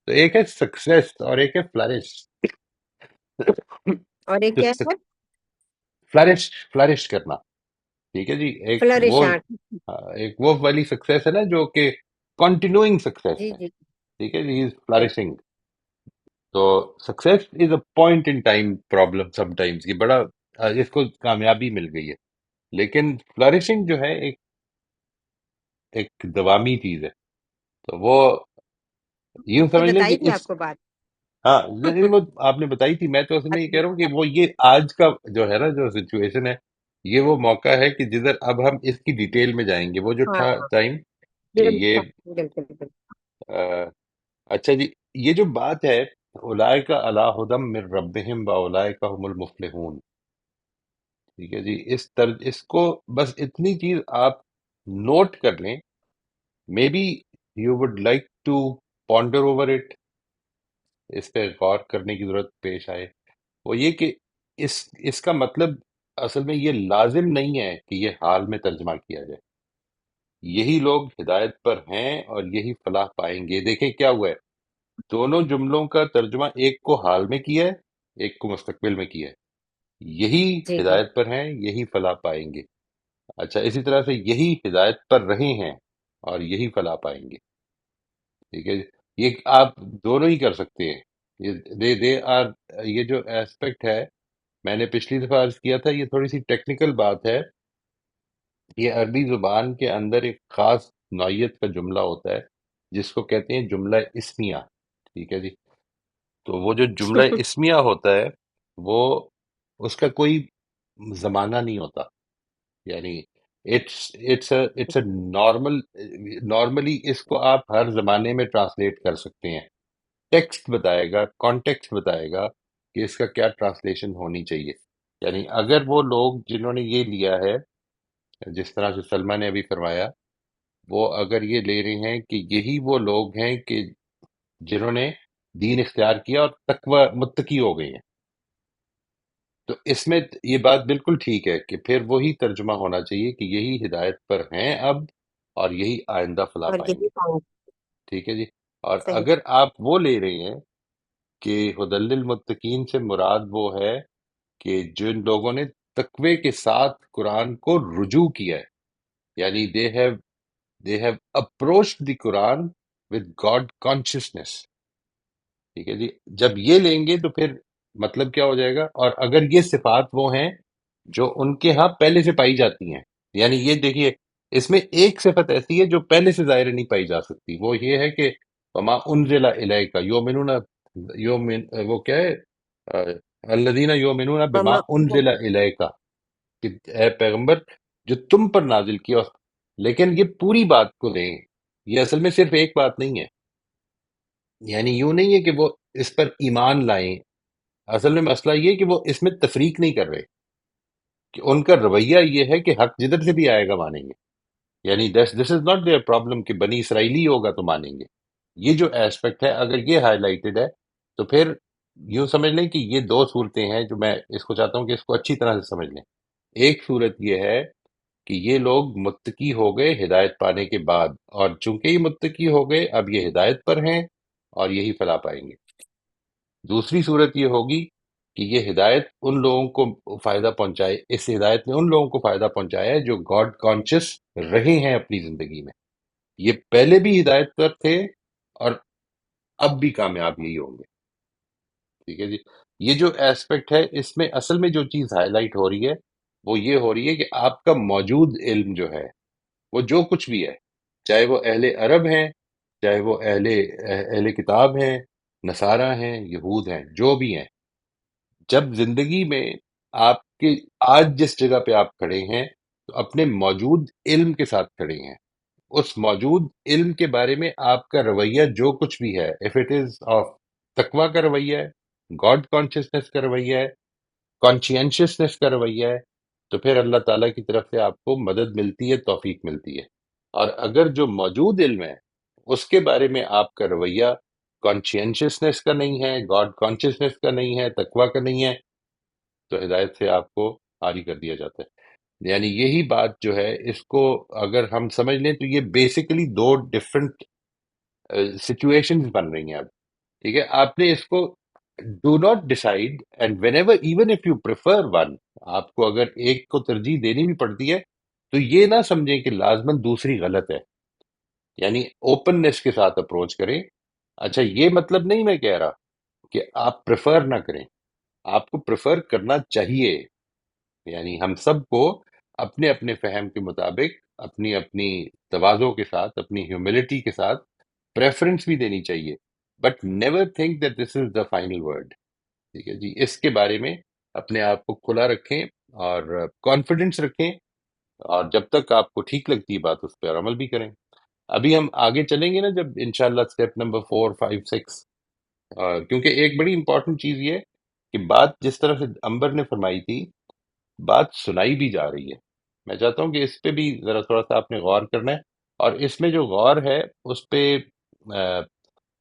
تو ایک ہے سکسیس اور ایک ہے فلرش. اور ایک تو کیا ہے؟ فلرش کرنا. ٹھیک ہے جی. فلرش. ہاں ایک وہ والی سکسیس ہے نا جو کہ کنٹینیوئنگ سکسیس جی ہے. جی ٹھیک ہے جی. جی. فلرشنگ. تو success is a point in time problem some times. یہ بڑا اس کو کامیابی مل گئی ہے. لیکن فلرشنگ جو ہے ایک دوامی چیز ہے. تو وہ یوں یہ سمجھ لیں بتائی کہ تھی اس آپ کو بات. ہاں نہیں، وہ آپ نے بتائی تھی. میں تو اصل میں یہ کہہ رہا ہوں کہ وہ یہ آج کا جو ہے نا جو سچویشن ہے، یہ وہ موقع ہے کہ جدھر اب ہم اس کی ڈیٹیل میں جائیں گے. وہ جو ہاں تھا ہاں ٹائم کہ یہ بالکل بالکل. آ، اچھا جی. یہ جو بات ہے اولئک علی ھدی من ربہم واولئک هم المفلحون. ٹھیک ہے جی. اس کو بس اتنی چیز آپ نوٹ کر لیں. Maybe you would like to ponder over it. اس پہ غور کرنے کی ضرورت پیش آئے. وہ یہ کہ اس کا مطلب اصل میں یہ لازم نہیں ہے کہ یہ حال میں ترجمہ کیا جائے. یہی لوگ ہدایت پر ہیں اور یہی فلاح پائیں گے. دیکھیں کیا ہوا ہے. دونوں جملوں کا ترجمہ ایک کو حال میں کیا ہے، ایک کو مستقبل میں کیا ہے. یہی جی جی. ہدایت پر ہیں، یہی فلاح پائیں گے. اچھا اسی طرح سے یہی ہدایت پر رہے ہیں اور یہی فلاح پائیں گے. ٹھیک ہے. یہ آپ دونوں ہی کر سکتے ہیں. They are. یہ جو ایسپیکٹ ہے میں نے پچھلی دفعہ عرض کیا تھا، یہ تھوڑی سی ٹیکنیکل بات ہے. یہ عربی زبان کے اندر ایک خاص نوعیت کا جملہ ہوتا ہے جس کو کہتے ہیں جملہ اسمیہ. ٹھیک ہے جی. تو وہ جو جملہ اسمیہ ہوتا ہے وہ اس کا کوئی زمانہ نہیں ہوتا. یعنی اٹس اے نارملی اس کو آپ ہر زمانے میں ٹرانسلیٹ کر سکتے ہیں. ٹیکسٹ بتائے گا، کانٹیکسٹ بتائے گا کہ اس کا کیا ٹرانسلیشن ہونی چاہیے. یعنی اگر وہ لوگ جنہوں نے یہ لیا ہے، جس طرح سے سلمہ نے ابھی فرمایا، وہ اگر یہ لے رہے ہیں کہ یہی وہ لوگ ہیں کہ جنہوں نے دین اختیار کیا اور تقوی متقی ہو گئے ہیں، تو اس میں یہ بات بالکل ٹھیک ہے کہ پھر وہی ترجمہ ہونا چاہیے کہ یہی ہدایت پر ہیں اب اور یہی آئندہ فلاح اور پائیں یہی گے. کام. ٹھیک ہے جی. اور صحیح. اگر آپ وہ لے رہے ہیں کہ ہدی للمتقین سے مراد وہ ہے کہ جن لوگوں نے تقوی کے ساتھ قرآن کو رجوع کیا ہے، یعنی they have approached the Quran with God consciousness. ٹھیک ہے جی. جب یہ لیں گے تو پھر مطلب کیا ہو جائے گا. اور اگر یہ صفات وہ ہیں جو ان کے ہاں پہلے سے پائی جاتی ہیں، یعنی یہ دیکھیے اس میں ایک صفت ایسی ہے جو پہلے سے ظاہر نہیں پائی جا سکتی. وہ یہ ہے کہ وما انزل الیک یؤمنون، وہ کیا ہے، الذین یؤمنون بما مما. انزل الیک، کہ اے پیغمبر جو تم پر نازل کیا. لیکن یہ پوری بات کو دیں. یہ اصل میں صرف ایک بات نہیں ہے. یعنی یوں نہیں ہے کہ وہ اس پر ایمان لائیں. اصل میں مسئلہ یہ ہے کہ وہ اس میں تفریق نہیں کر رہے، کہ ان کا رویہ یہ ہے کہ حق جدھر سے بھی آئے گا مانیں گے. یعنی this is not their problem کہ بنی اسرائیلی ہوگا تو مانیں گے. یہ جو ایسپیکٹ ہے اگر یہ ہائی لائٹڈ ہے تو پھر یوں سمجھ لیں کہ یہ دو صورتیں ہیں جو میں اس کو چاہتا ہوں کہ اس کو اچھی طرح سے سمجھ لیں. ایک صورت یہ ہے کہ یہ لوگ متقی ہو گئے ہدایت پانے کے بعد، اور چونکہ یہ متقی ہو گئے اب یہ ہدایت پر ہیں اور یہی فلاح پائیں گے. دوسری صورت یہ ہوگی کہ یہ ہدایت ان لوگوں کو فائدہ پہنچائے، اس ہدایت نے ان لوگوں کو فائدہ پہنچایا ہے جو گاڈ کانشیس رہے ہیں اپنی زندگی میں. یہ پہلے بھی ہدایت پر تھے اور اب بھی کامیاب یہی ہوں گے. ٹھیک ہے جی. یہ جو ایسپیکٹ ہے اس میں اصل میں جو چیز ہائی لائٹ ہو رہی ہے وہ یہ ہو رہی ہے کہ آپ کا موجود علم جو ہے وہ جو کچھ بھی ہے، چاہے وہ اہل عرب ہیں، چاہے وہ اہل کتاب ہیں، نصارہ ہیں، یہود ہیں، جو بھی ہیں، جب زندگی میں آپ کے آج جس جگہ پہ آپ کھڑے ہیں تو اپنے موجود علم کے ساتھ کھڑے ہیں. اس موجود علم کے بارے میں آپ کا رویہ جو کچھ بھی ہے، اف اٹ از آف تقوی کا رویہ ہے، گاڈ کانشیسنس کا رویہ ہے، کانشینشیسنس کا رویہ ہے، تو پھر اللہ تعالیٰ کی طرف سے آپ کو مدد ملتی ہے، توفیق ملتی ہے. اور اگر جو موجود علم ہے اس کے بارے میں آپ کا رویہ کانشینشیسنس کا نہیں ہے، گاڈ کانشیسنس کا نہیں ہے، تقوی کا نہیں ہے، تو ہدایت سے آپ کو عاری کر دیا جاتا ہے. یعنی یہی بات جو ہے اس کو اگر ہم سمجھ لیں تو یہ بیسیکلی دو ڈفرنٹ سچویشنز بن رہی ہیں اب. ٹھیک ہے، آپ نے اس کو do not decide and when ever even if you prefer one, آپ کو اگر ایک کو ترجیح دینی بھی پڑتی ہے تو یہ نہ سمجھیں کہ لازمن دوسری غلط ہے، یعنی اوپننس کے ساتھ اپروچ کریں. اچھا یہ مطلب نہیں میں کہہ رہا کہ آپ پریفر نہ کریں، آپ کو پریفر کرنا چاہیے، یعنی ہم سب کو اپنے اپنے فہم کے مطابق اپنی اپنی تواضع کے ساتھ اپنی ہیوملٹی کے ساتھ پریفرنس بھی دینی چاہیے، but never think that this is the final word. ٹھیک ہے جی، اس کے بارے میں اپنے آپ کو کھلا رکھیں اور کانفیڈنس رکھیں، اور جب تک آپ کو ٹھیک لگتی ہے بات اس پہ عمل بھی کریں. ابھی ہم آگے چلیں گے نا جب انشاءاللہ اسٹیپ نمبر 4 5 6، کیونکہ ایک بڑی امپورٹنٹ چیز یہ ہے کہ بات جس طرح سے امبر نے فرمائی تھی، بات سنائی بھی جا رہی ہے. میں چاہتا ہوں کہ اس پہ بھی ذرا تھوڑا سا آپ نے غور کرنا ہے، اور اس میں جو غور ہے اس پہ آ،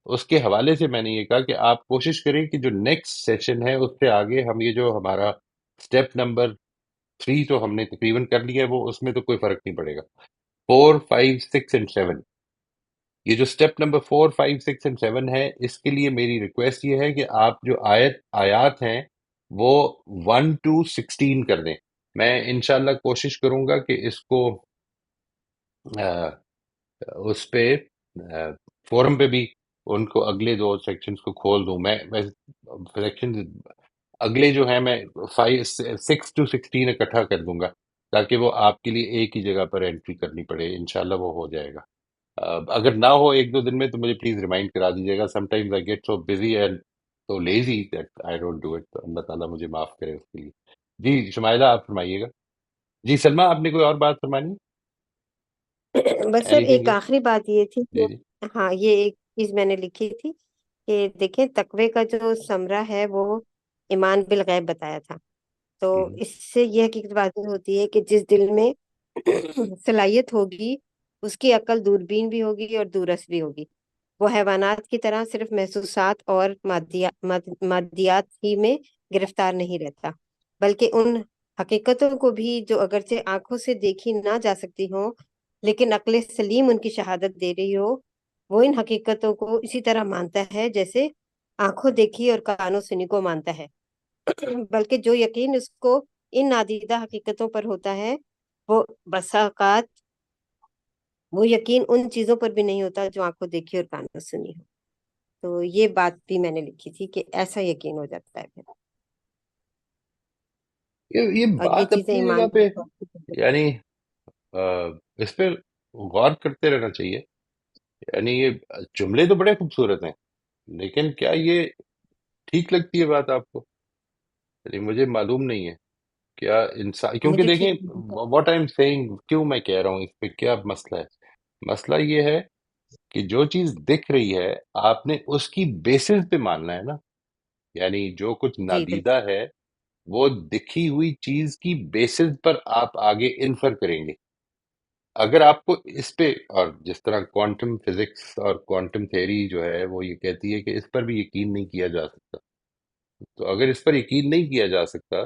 اس کے حوالے سے میں نے یہ کہا کہ آپ کوشش کریں کہ جو نیکسٹ سیشن ہے اس سے آگے ہم یہ جو ہمارا اسٹیپ نمبر 3 تو ہم نے تقریباً کر لیا ہے، وہ اس میں تو کوئی فرق نہیں پڑے گا. 4 5 6 اینڈ 7، یہ جو اسٹیپ نمبر 4 5 6 اینڈ 7 ہے، اس کے لیے میری ریکویسٹ یہ ہے کہ آپ جو آیات ہیں وہ 1 to 16 کر دیں. میں انشاءاللہ کوشش کروں گا کہ اس کو آ، اس پہ فورم پہ بھی ان کو اگلے دو سیکشنز کو کھول دوں. میں سیکشن اگلے جو ہیں میں 6 to 16 اکٹھا کر دوں گا، تاکہ وہ آپ کے لیے ایک ہی جگہ پر انٹری کرنی پڑے. انشاءاللہ وہ ہو جائے گا. اگر نہ ہو 1 2 دن میں تو مجھے پلیز ریمائنڈ کرا دیجیے گا. Sometimes I get so busy and so lazy that I don't do it. تو اللہ تعالیٰ مجھے معاف کرے اس کے لیے. جی شمائلہ آپ فرمائیے گا. جی سلمہ آپ نے کوئی اور بات فرمانی؟ بس سر اینی تھنگ؟ ایک آخری بات یہ تھی کہ جی جی. ہاں یہ ایک چیز میں نے لکھی تھی کہ دیکھیں تقوی کا جو ثمرہ ہے وہ ایمان بالغیب بتایا تھا. تو ہم، اس سے یہ حقیقت واضح ہوتی ہے کہ جس دل میں صلاحیت ہوگی اس کی عقل دوربین بھی ہوگی اور دورس بھی ہوگی. وہ حیوانات کی طرح صرف محسوسات اور مادیات ہی میں گرفتار نہیں رہتا، بلکہ ان حقیقتوں کو بھی جو اگرچہ آنکھوں سے دیکھی نہ جا سکتی ہوں لیکن عقل سلیم ان کی شہادت دے رہی ہو، وہ ان حقیقتوں کو اسی طرح مانتا ہے جیسے آنکھوں دیکھی اور کانوں سنی کو مانتا ہے. بلکہ جو یقین اس کو ان نادیدہ حقیقتوں پر ہوتا ہے وہ بسا اوقات وہ یقین ان چیزوں پر بھی نہیں ہوتا جو آنکھوں دیکھی اور کانوں سنی ہو. تو یہ بات بھی میں نے لکھی تھی کہ ایسا یقین ہو جاتا ہے پھر، یہ اور یہ بات چیزیں اپنی ایمان جگہ کی پہ، توقع یعنی اس پہ غور کرتے رہنا چاہیے. یعنی یہ جملے تو بڑے خوبصورت ہیں، لیکن کیا یہ ٹھیک لگتی ہے بات آپ کو؟ یعنی مجھے معلوم نہیں ہے کیا انسان، کیونکہ مجھے ٹھیک دیکھیں نہیں لگا. واٹ آئی ایم سیئنگ، کیوں میں کہہ رہا ہوں اس پہ کیا مسئلہ ہے. مسئلہ یہ ہے کہ جو چیز دکھ رہی ہے آپ نے اس کی بیسس پہ ماننا ہے نا. یعنی جو کچھ جی بالکل. نادیدہ ہے وہ دکھی ہوئی چیز کی بیسس پر آپ آگے انفر کریں گے. اگر آپ کو اس پہ، اور جس طرح کوانٹم فزکس اور کوانٹم تھیوری جو ہے وہ یہ کہتی ہے کہ اس پر بھی یقین نہیں کیا جا سکتا، تو اگر اس پر یقین نہیں کیا جا سکتا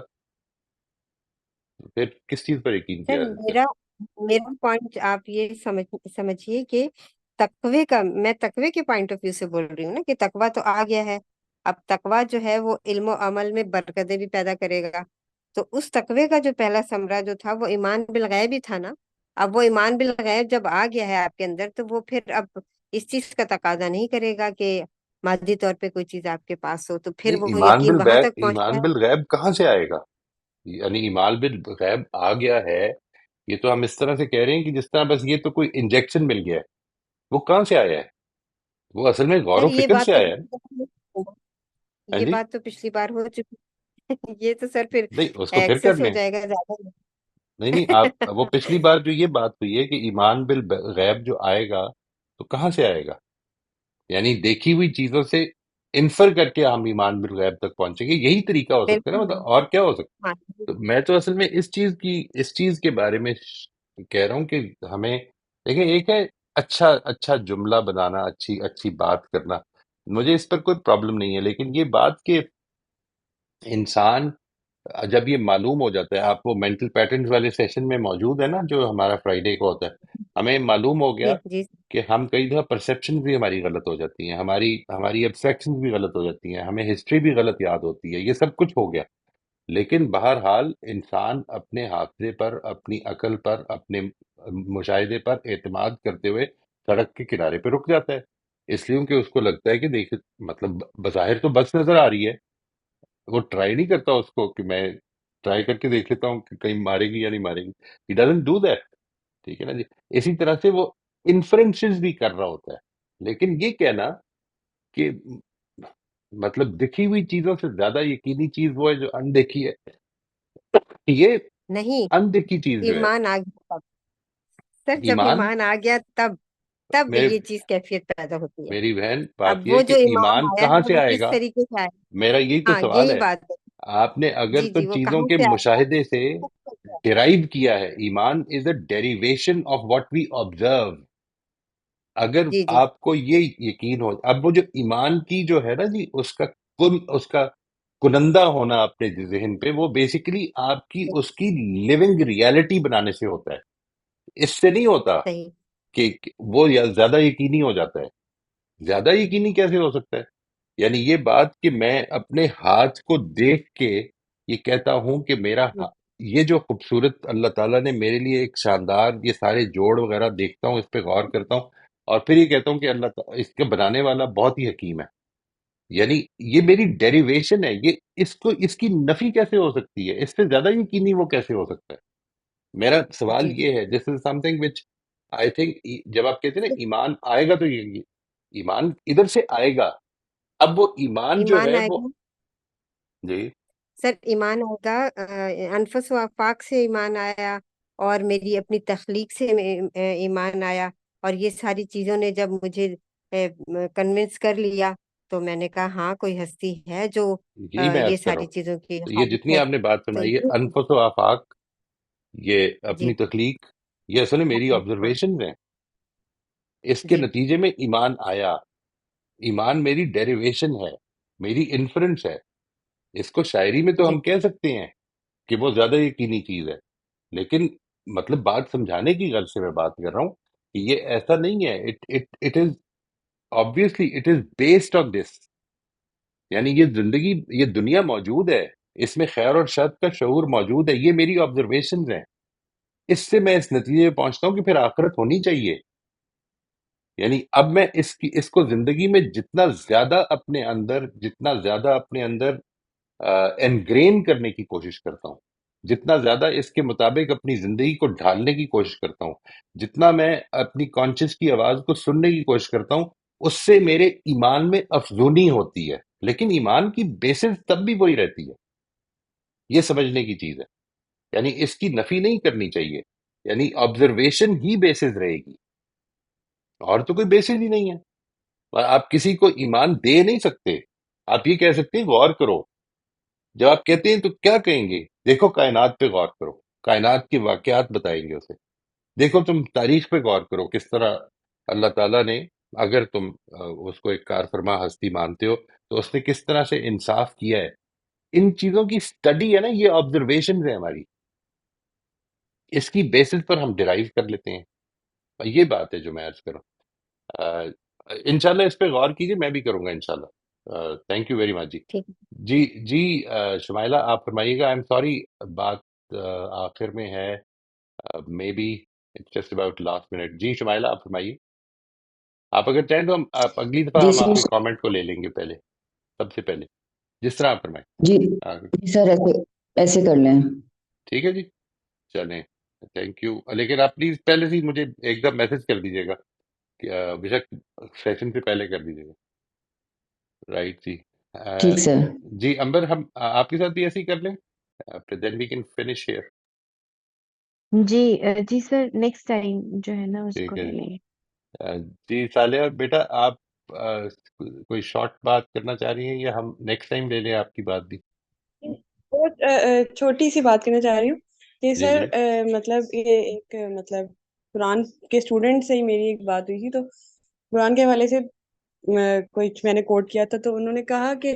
تو پھر کس چیز پر یقین سر کیا جا سکتا میرا میرا پوائنٹ آپ یہ سمجھیے کہ تقوی کا، میں تقوی کے پوائنٹ آف ویو سے بول رہی ہوں نا کہ تقوی تو آ گیا ہے. اب تقوی جو ہے وہ علم و عمل میں برکتیں بھی پیدا کرے گا. تو اس تقوی کا جو پہلا ثمرہ جو تھا وہ ایمان بالغیب ہی تھا نا. اب وہ ایمان بالغیب جب آ گیا ہے آپ کے اندر تو وہ پھر اب اس چیز کا تقاضا نہیں کرے گا کہ مادی طور پہ کوئی چیز آپ کے پاس ہو، تو پھر نہیں، وہ ایمان یقین وہاں بالغیب، تک پہنچتا ایمان ہے. بالغیب کہاں سے آئے گا؟ یعنی ایمان بالغیب آ گیا ہے، یہ تو ہم اس طرح سے کہہ رہے ہیں کہ جس طرح بس یہ تو کوئی انجیکشن مل گیا ہے. وہ کہاں سے آیا ہے؟ وہ اصل میں غور سر و یہ فکر بات سے تو آیا ہے. ہاں یہ جی. بات تو پچھلی بار ہو چکی. یہ تو سر پھر نہیں اس کو پھر کر ایکسس ہو لیں. جائے گا زیادہ. نہیں نہیں، آپ وہ پچھلی بار جو یہ بات ہوئی ہے کہ ایمان بالغیب جو آئے گا تو کہاں سے آئے گا؟ یعنی دیکھی ہوئی چیزوں سے انفر کر کے ہم ایمان بالغیب تک پہنچیں گے، یہی طریقہ ہو سکتا ہے نا، بالکل مطلب بالکل. اور کیا ہو سکتا ہاں ہے. تو میں تو اصل میں اس چیز کے بارے میں کہہ رہا ہوں کہ ہمیں دیکھیں، ایک ہے اچھا اچھا جملہ بنانا، اچھی اچھی بات کرنا، مجھے اس پر کوئی پرابلم نہیں ہے، لیکن یہ بات کہ انسان جب یہ معلوم ہو جاتا ہے، آپ وہ مینٹل پیٹرنز والے سیشن میں موجود ہے نا جو ہمارا فرائیڈے کو ہوتا ہے، ہمیں معلوم ہو جی گیا جی کہ ہم کئی دفعہ پرسیپشن بھی ہماری غلط ہو جاتی ہیں، ہماری ایبسٹریکشن بھی غلط ہو جاتی ہیں، ہمیں ہسٹری بھی غلط یاد ہوتی ہے، یہ سب کچھ ہو گیا، لیکن بہرحال انسان اپنے حافظے پر، اپنی عقل پر، اپنے مشاہدے پر اعتماد کرتے ہوئے سڑک کے کنارے پہ رک جاتا ہے، اس لیے کہ اس کو لگتا ہے کہ دیکھ، مطلب بظاہر تو بس نظر آ رہی ہے، وہ ٹرائی نہیں کرتا اس کو کہ میں ٹرائی کر کے دیکھ لیتا ہوں کہ کہیں مارے گی یا نہیں مارے گی، ہی ڈزنٹ ڈو دیٹ، ٹھیک ہے نا جی۔ اسی طرح سے وہ انفرنسز بھی کر رہا ہوتا ہے، لیکن یہ کہنا کہ مطلب دکھی ہوئی چیزوں سے زیادہ یقینی چیز وہ ہے جو اندیکھی ہے، یہ نہیں، اندیکھی چیز جو ہے ایمان آ گیا تب، سر جب ایمان، ایمان آ گیا تب میرے یہ چیز کیفیت پیدا ہوتی ہے۔ میری بہن بات اب یہ وہ ہے جو کہ ایمان ایمان آیا کہاں ہے سے وہ آئے کس گا، طریقے سے آیا؟ میرا یہی تو ہاں سوال یہی ہے، بات ہے، آپ نے اگر جی تو جی، وہ چیزوں کہاں کے سے آئے گا؟ مشاہدے سے ڈیرائیو کیا ہے، iman is a derivation of what we observe, اگر جی جی آپ کو یہ یقین ہو، اب وہ جو ایمان کی جو ہے نا جی، اس کا کنندہ ہونا اپنے ذہن پہ، وہ بیسیکلی آپ کی اس کی لیونگ ریالٹی بنانے سے ہوتا ہے، اس سے نہیں ہوتا صحیح، کہ وہ زیادہ یقینی ہو جاتا ہے، زیادہ یقینی کیسے ہو سکتا ہے؟ یعنی یہ بات کہ میں اپنے ہاتھ کو دیکھ کے یہ کہتا ہوں کہ یہ جو خوبصورت اللہ تعالیٰ نے میرے لیے ایک شاندار یہ سارے جوڑ وغیرہ دیکھتا ہوں، اس پہ غور کرتا ہوں، اور پھر یہ کہتا ہوں کہ اللہ تعالیٰ اس کے بنانے والا بہت ہی حکیم ہے، یعنی یہ میری ڈیریویشن ہے، اس کی نفی کیسے ہو سکتی ہے؟ اس سے زیادہ یقینی وہ کیسے ہو سکتا ہے؟ میرا سوال جی جی، یہ ہے، دس is something which I think, جب آپ کہتے ہیں نا ایمان آئے گا، تو یہ ایمان ادھر سے آئے گا، اب وہ ایمان جو ایمان ہے آئے وہ، گا جی سر، ایمان آئے گا، انفس و آفاق سے ایمان آیا، اور میری اپنی تخلیق سے ایمان آیا، اور یہ ساری چیزوں نے جب مجھے کنونس کر لیا، تو میں نے کہا ہاں کوئی ہستی ہے جو یہی میں یہ عرض کر رہا ساری ہوں، چیزوں کی تو یہ خالق جتنی ہے، آپ نے بات تو فرمائی ہے یہ انفس و آفاق، یہ جی اپنی تخلیق، یہ اصل میں میری ہاں آبزرویشنز ہیں، اس کے جی نتیجے میں ایمان آیا، ایمان میری ڈیریویشن ہے، میری انفرنس ہے، اس کو شاعری میں تو جی ہم کہہ سکتے ہیں کہ وہ زیادہ یقینی چیز ہے، لیکن مطلب بات سمجھانے کی غرض سے میں بات کر رہا ہوں کہ یہ ایسا نہیں ہے، it is obviously it is based on this، یعنی یہ زندگی، یہ دنیا موجود ہے، اس میں خیر اور شر کا شعور موجود ہے، یہ میری آبزرویشنز ہیں، اس سے میں اس نتیجے پہ پہنچتا ہوں کہ پھر آخرت ہونی چاہیے، یعنی اب میں اس کو زندگی میں جتنا زیادہ اپنے اندر انگرین کرنے کی کوشش کرتا ہوں، جتنا زیادہ اس کے مطابق اپنی زندگی کو ڈھالنے کی کوشش کرتا ہوں، جتنا میں اپنی کانشیس کی آواز کو سننے کی کوشش کرتا ہوں، اس سے میرے ایمان میں افزونی ہوتی ہے، لیکن ایمان کی بیسس تب بھی وہی رہتی ہے، یہ سمجھنے کی چیز ہے، یعنی اس کی نفی نہیں کرنی چاہیے، یعنی آبزرویشن ہی بیسس رہے گی، اور تو کوئی بیسس ہی نہیں ہے، اور آپ کسی کو ایمان دے نہیں سکتے، آپ یہ کہہ سکتے ہیں غور کرو، جب آپ کہتے ہیں تو کیا کہیں گے؟ دیکھو کائنات پہ غور کرو، کائنات کے واقعات بتائیں گے اسے، دیکھو تم تاریخ پہ غور کرو، کس طرح اللہ تعالیٰ نے، اگر تم اس کو ایک کار فرما ہستی مانتے ہو، تو اس نے کس طرح سے انصاف کیا ہے، ان چیزوں کی سٹڈی ہے نا، یہ آبزرویشن ہے ہماری، اس کی بیسس پر ہم ڈرائیو کر لیتے ہیں، اور یہ بات ہے جو میں عرض کروں، انشاءاللہ اس پہ غور کیجیے، میں بھی کروں گا انشاءاللہ، تھینک یو ویری مچ جی۔ ٹھیک، جی جی، شمائلہ آپ فرمائیے گا، آئی ایم سوری، بات آخر میں ہے، maybe it's just about last minute, جی شمائلہ آپ فرمائیے، آپ اگر چاہیں تو آپ اگلی دفعہ جی ہم آپ سر، کے کامنٹ کو لے لیں گے پہلے، سب سے پہلے، جس طرح آپ فرمائیں، جی آ، جی سر، ایسے کر لیں۔ ٹھیک ہے جی، چلیں، تھینک یو، لیکن آپ پلیز پہلے سے ہی مجھے ایک دم میسج کر دیجیے گا کہ بے شک سیشن سے پہلے کر دیجیے گا، رائٹ جی۔ ٹھیک سر۔ جی امبر، ہم آپ کے ساتھ بھی ایسے ہی کر لیں، then we can finish here, جی جی سر، نیکسٹ ٹائم جو ہے نا اس کو ٹھیک ہے لے جی۔ لیں گے۔ جی صالحہ بیٹا، آپ کوئی شارٹ بات کرنا چاہ رہی ہیں، یا ہم نیکسٹ ٹائم لے لیں آپ کی بات بھی؟ بہت چھوٹی سی بات کرنا چاہ رہی ہوں کہ جی سر جی مطلب یہ ایک مطلب قرآن کے اسٹوڈنٹ سے ہی میری ایک بات ہوئی تھی، تو قرآن کے حوالے سے کچھ میں نے کوٹ کیا تھا، تو انہوں نے کہا کہ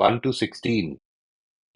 1 to 16।